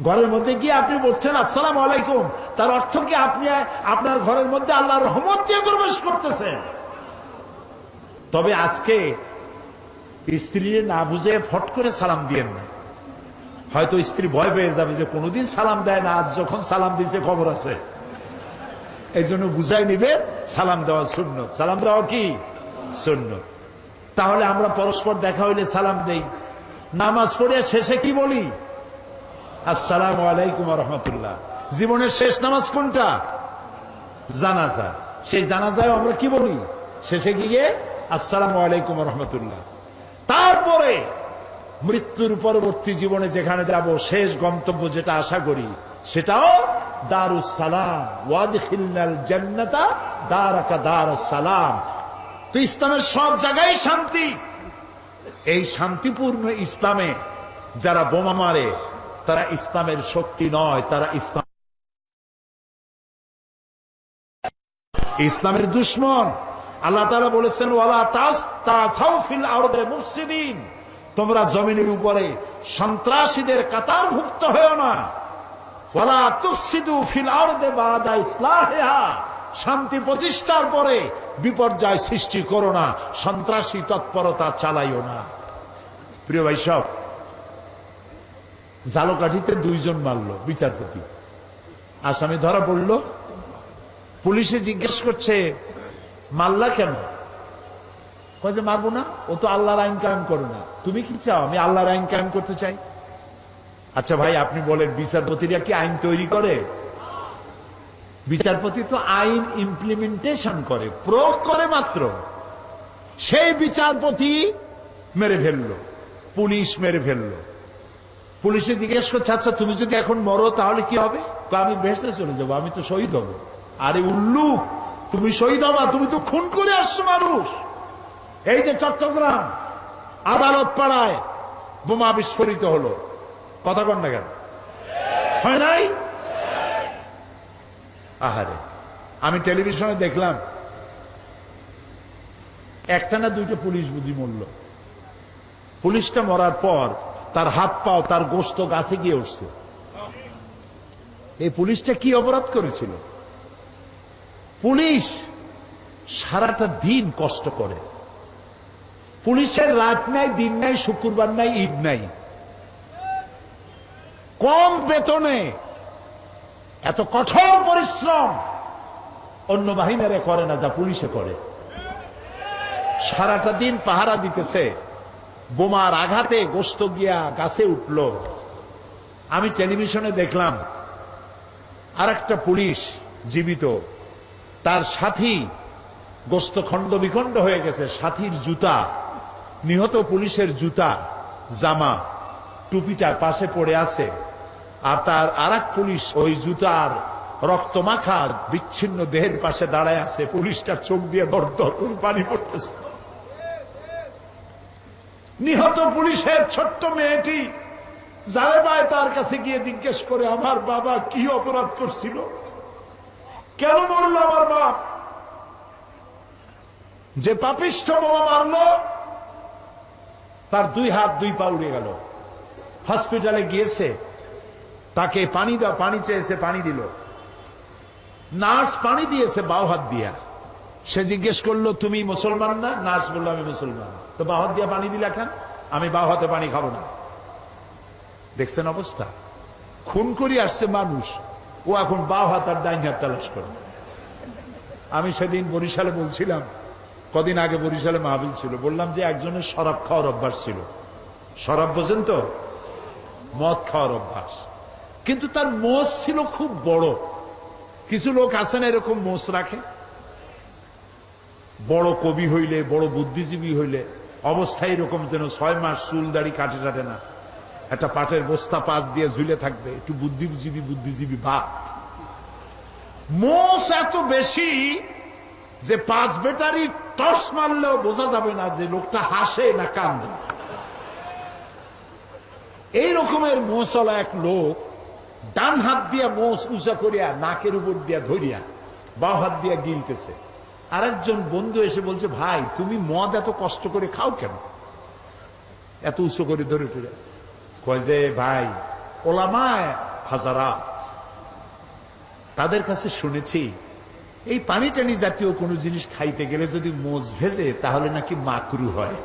ঘরের মধ্যে গিয়ে আপনি বলছেন আসসালামু আলাইকুম, তার অর্থ কি আপনি আপনার ঘরের মধ্যে আল্লাহর রহমত দিয়ে প্রবেশ করতেছেন। তবে আজকে স্ত্রী না বুঝে ফট করে সালাম দিয়েন না। হয়তো স্ত্রী ভয় পেয়ে যাবে যে কোনোদিন সালাম দেয় না, আজ যখন সালাম দিয়েছে খবর আছে। এই জন্য বুঝাই নিবেন, সালাম দেওয়া সুন্নত। সালাম দেওয়া কি সুন্নত। তাহলে আমরা পরস্পর দেখা হইলে সালাম দেই। নামাজ পড়ে শেষে কি বলি? আসসালামু আলাইকুম ওয়া রাহমাতুল্লাহ। জীবনের শেষ নামাজ কোনটা? জানাজা। সেই জানাজায় আমরা কি বলি? শেষে গিয়ে আসসালামু আলাইকুম রহমতুল্লাহ। তারপরে মৃত্যুর পরবর্তী জীবনে যেখানে যাব, শেষ গন্তব্য যেটা আশা করি, সেটাও দারুস সালাম, ওয়াদখিলনাল জান্নাতা দারাকা দারুস সালাম। তো ইসলামের সব জায়গায় শান্তি। এই শান্তিপূর্ণ ইসলামে যারা বোমা মারে তারা ইসলামের শক্তি নয়, তারা ইসলামের দুশমন। আল্লাহ তাআলা বলেছেন, ওয়ালা তাসাউ ফিল আরদি মুফসিদিন, তোমরা জমিনের উপরে সন্ত্রাসীদের কাতারভুক্ত হও না। ওয়ালা তুফসিদু ফিল আরদি বাদা ইসলাহিহা, শান্তি প্রতিষ্ঠার পরে বিপর্যয় সৃষ্টি করো না, সন্ত্রাসী তৎপরতা চালাইও না। প্রিয় ভাই সব, ঝালকাঠিতে 2 জন মারল বিচারপতি, আসামি ধরা পড়ল। পুলিশে জিজ্ঞেস করছে, মাল্লা কেন? কয়ে মারবো না, ও তো আল্লাহর আইন কায়েম করে না। তুমি কি চাও? আমি আল্লাহর আইন কায়েম করতে চাই। আচ্ছা ভাই, আপনি বলেন, বিচারপতিরা কি আইন তৈরি করে? বিচারপতি তো আইন ইমপ্লিমেন্টেশন করে, প্রয়োগ করে মাত্র। সেই বিচারপতি মেরে ফেললো, পুলিশ মেরে ফেললো। পুলিশে জিজ্ঞেস করছে, আচ্ছা তুমি যদি এখন মরো তাহলে কি হবে? আমি বেহেশতে চলে যাবো, আমি তো শহীদ হব। আরে উল্লুক, তুমি শহীদ হবা? তুমি তো খুন করে আসছো মানুষ। এই যে চট্টগ্রাম আদালত পাড়ায় বোমা বিস্ফোরিত হলো, কথা কন না কেন? হয় নাই? আহারে, আমি টেলিভিশনে দেখলাম, একটা না 2টা পুলিশ বুঝি মরল। পুলিশটা মরার পর তার হাত পাও, তার গোশত গাছে গিয়ে উঠছে। এই পুলিশটা কি অপরাধ করেছিল? পুলিশ সারাটা দিন কষ্ট করে, পুলিশের রাত নাই, দিন নাই, শুক্রবার নাই, ঈদ নাই। কম বেতনে এত কঠোর পরিশ্রম অন্য বাহিনীরা করে না যা পুলিশে করে। সারাটা দিন পাহারা দিতেছে, বোমার আঘাতে গোশত গিয়া গাছে উঠল। আমি টেলিভিশনে দেখলাম আরেকটা পুলিশ জীবিত, তার সাথী গোশত খণ্ড বিখণ্ড হয়ে গেছে, সাথীর জুতা, নিহত পুলিশের জুতা, জামা, টুপিটা পাশে পড়ে আছে। আর তার আরেক পুলিশ ওই জুতার রক্তমাখা বিচ্ছিন্ন দেহের পাশে দাঁড়ায় আছে। পুলিশটার চোখ দিয়ে দর দর করে পানি পড়তেছে। নিহত পুলিশের ছোট্ট মেয়েটি জালেবায় তার কাছে গিয়ে জিজ্ঞেস করে, আমার বাবা কি অপরাধ করছিল, কেন মরল আমার বাপ? যে পাপিষ্ঠ বোমা মারলো তার 2 হাত 2 পা উড়ে গেল। হসপিটালে গিয়েছে, তাকে পানি দাও, পানি চেয়েছে, পানি দিল। নার্স পানি দিয়েছে বাও হাত দিয়া। সে জিজ্ঞেস করলো, তুমি মুসলমান না? নার্স বললো, আমি মুসলমান। তো বাও হাত দিয়া পানি দিলা কেন? আমি বাও হাতে পানি খাবো না। দেখছেন অবস্থা? খুন করে আসছে মানুষ, ও এখন বাও হাত আর ডাইন হাত তালাশ করে। আমি সেদিন বরিশালে বলছিলাম, কদিন আগে বরিশালে মাহফিল ছিল, বললাম যে একজনের শরাব খাওয়ার অভ্যাস ছিল। শরাব বোঝেন তো? মদ খাওয়ার অভ্যাস। কিন্তু তার মোষ ছিল খুব বড়। কিছু লোক আছেন এরকম মোষ রাখে, বড় কবি হইলে, বড় বুদ্ধিজীবী হইলে অবস্থায় এরকম যেন 6 মাস চুল দাড়ি কাটে টাটে না, একটা পাটের বস্তা পাশ দিয়ে ঝুলে থাকবে, একটু বুদ্ধিজীবী ভাব। মোষ এত বেশি যে 5 ব্যাটারি টর্চ মারলেও বোঝা যাবে না যে লোকটা হাসে না কান্দে। এই রকমের মোষওয়ালা এক লোক ডান হাত দিয়া মোষ উঁচা করিয়া নাকের উপর দিয়া ধরিয়া বাঁ হাত দিয়া গিলতেছে। আরেকজন বন্ধু এসে বলছে, ভাই তুমি মদ এত কষ্ট করে খাও কেন, এত উঁচু করে ধরে ধরে? কয় যে ভাই, ওলামায়ে হাজারাত, তাদের কাছে শুনেছি এই পানি টানি জাতীয় কোন জিনিস খাইতে গেলে যদি মোজ ভেজে তাহলে নাকি মাকরু হয়।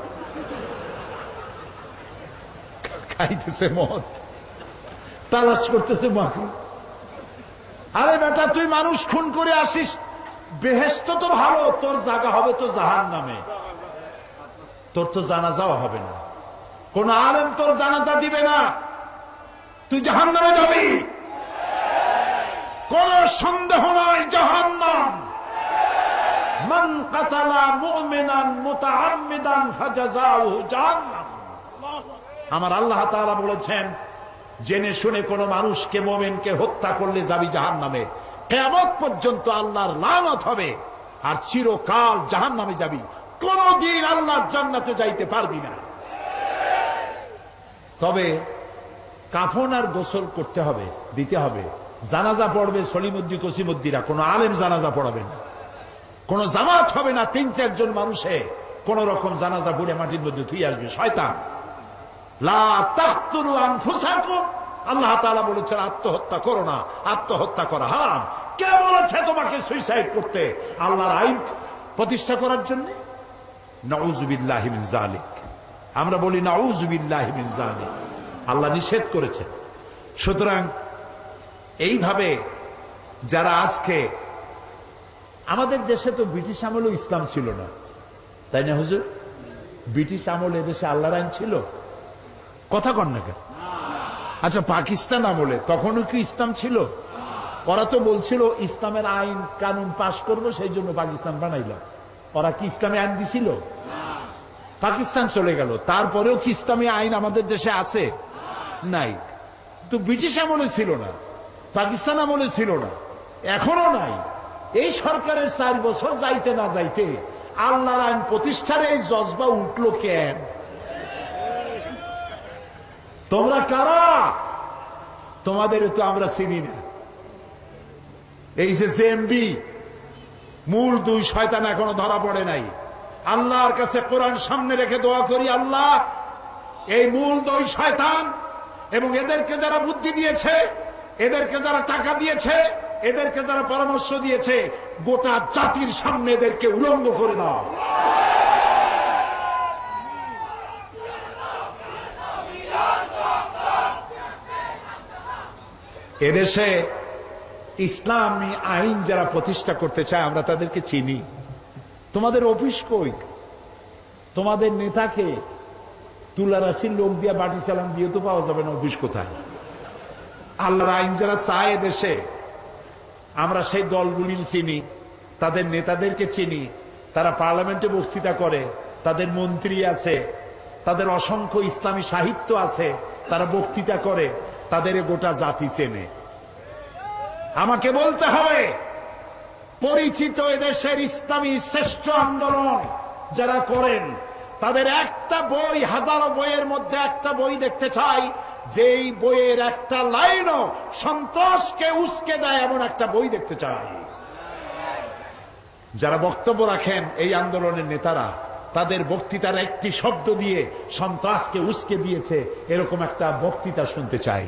খাইতেছে মদ, তালাশ করতেছে মাকরু। আরে বেটা, তুই মানুষ খুন করে আসিস, বেহেশত তো ভালো, তোর জায়গা হবে তো জাহান্নামে, তোর তো জানাজাও হবে না, কোন আলেম তোর জানাজা দিবে না, তুই জাহান্নামে যাবি। কোন সন্দেহ নাই জাহান্নাম। মান কাতালা মুমিনান মুতাআম্মিদান ফাজাযাউহু জাহান্নাম। আমার আল্লাহ তাআলা বলেছেন, জেনে শুনে কোন মানুষকে মুমিনকে হত্যা করলে যাবি জাহান্নামে, কিয়ামত পর্যন্ত আল্লাহর লানত হবে, আর চিরকাল জাহান্নামে যাবি, কোনদিন আল্লাহর জান্নাতে যাইতে পারবি না। তবে কাফন আর গোসল করতে হবে, দিতে হবে। জানাজা পড়বে সলিমুদ্দি কসিমুদ্দিরা, কোন আলেম জানাজা পড়াবে না, কোন জামাত হবে না। ৩-৪ জন মানুষে কোন রকম জানাজা পড়ে মাটির মধ্যে ধুয়ে আসবে, শয়তান। লা তাকতুলু আনফুসাকুম, আল্লাহ তাআলা বলেছেন আত্মহত্যা করো না, আত্মহত্যা করা হারাম। কে বলেছে তোমাকে সুইসাইড করতে? আল্লাহর আইন প্রতিষ্ঠা করার জন্য। নাউযু বিল্লাহি মিন যালিক। আমরা বলি নাউযু বিল্লাহি মিন যালিক, আল্লাহ নিষেধ করেছেন। সুতরাং এইভাবে যারা আজকে, আমাদের দেশে তো ব্রিটিশ আমলেও ইসলাম ছিল না, তাই না হুজুর? ব্রিটিশ আমলে দেশে আল্লাহর আইন ছিল? কথা কন না কেন? আচ্ছা, পাকিস্তান আমলে তখনও কি ইসলাম ছিল? ওরা তো বলছিল ইসলামের আইন কানুন পাশ করবো, সেই জন্য পাকিস্তান বানাইলাম। ওরা কি ইসলামী আইন দিছিল? পাকিস্তান চলে গেল, তারপরেও কি ইসলামী আইন আমাদের দেশে আছে? নাই। তো ব্রিটিশ আমলে ছিল না, পাকিস্তান আমলে ছিল না, এখনো নাই। এই সরকারের 4 বছর যাইতে না যাইতে আল্লাহর আইন প্রতিষ্ঠার এই জজবা উঠলো কেন? তোমরা কারা? তোমাদের তো আমরা চিনি না। এই যে জেএমবি, মূল 2 শয়তান এখনো ধরা পড়ে নাই। আল্লাহর কাছে কোরআন সামনে রেখে দোয়া করি, আল্লাহ এই মূল 2 শয়তান এবং এদেরকে যারা বুদ্ধি দিয়েছে, এদেরকে যারা টাকা দিয়েছে, এদেরকে যারা পরামর্শ দিয়েছে, গোটা জাতির সামনে এদেরকে উলঙ্গ করে দাও। এদেশে ইসলামী আইন যারা প্রতিষ্ঠা করতে চায়, আমরা তাদেরকে চিনি। তোমাদের অফিস কই? তোমাদের নেতাকে তুলারাশির লোক দিয়ে বাটি চালান দিয়ে তো পাওয়া যাবে না, অফিস কোথায়? আল্লাহর আইন যারা চায় দেশে, আমরা সেই দলগুলির চিনি, তাদের নেতাদেরকে চিনি। তারা পার্লামেন্টে বক্তৃতা করে, তাদের মন্ত্রী আছে, তাদের অসংখ্য ইসলামী সাহিত্য আছে, তারা বক্তৃতা করে, তাদের গোটা জাতি চেনে। আমাকে বলতে হবে, পরিচিত এদেশের ইসলামী শ্রেষ্ঠ আন্দোলন যারা করেন, তাদের একটা বই, হাজারো বইয়ের মধ্যে একটা বই দেখতে চাই, যেই বইয়ের একটা লাইনও সন্ত্রাসকে উস্কে দেয় এমন একটা বই দেখতে চাই। যারা বক্তব্য রাখেন এই আন্দোলনের নেতারা, তাদের বক্তৃতার একটি শব্দ দিয়ে সন্ত্রাসকে উস্কে দিয়েছে এরকম একটা বক্তৃতা শুনতে চাই।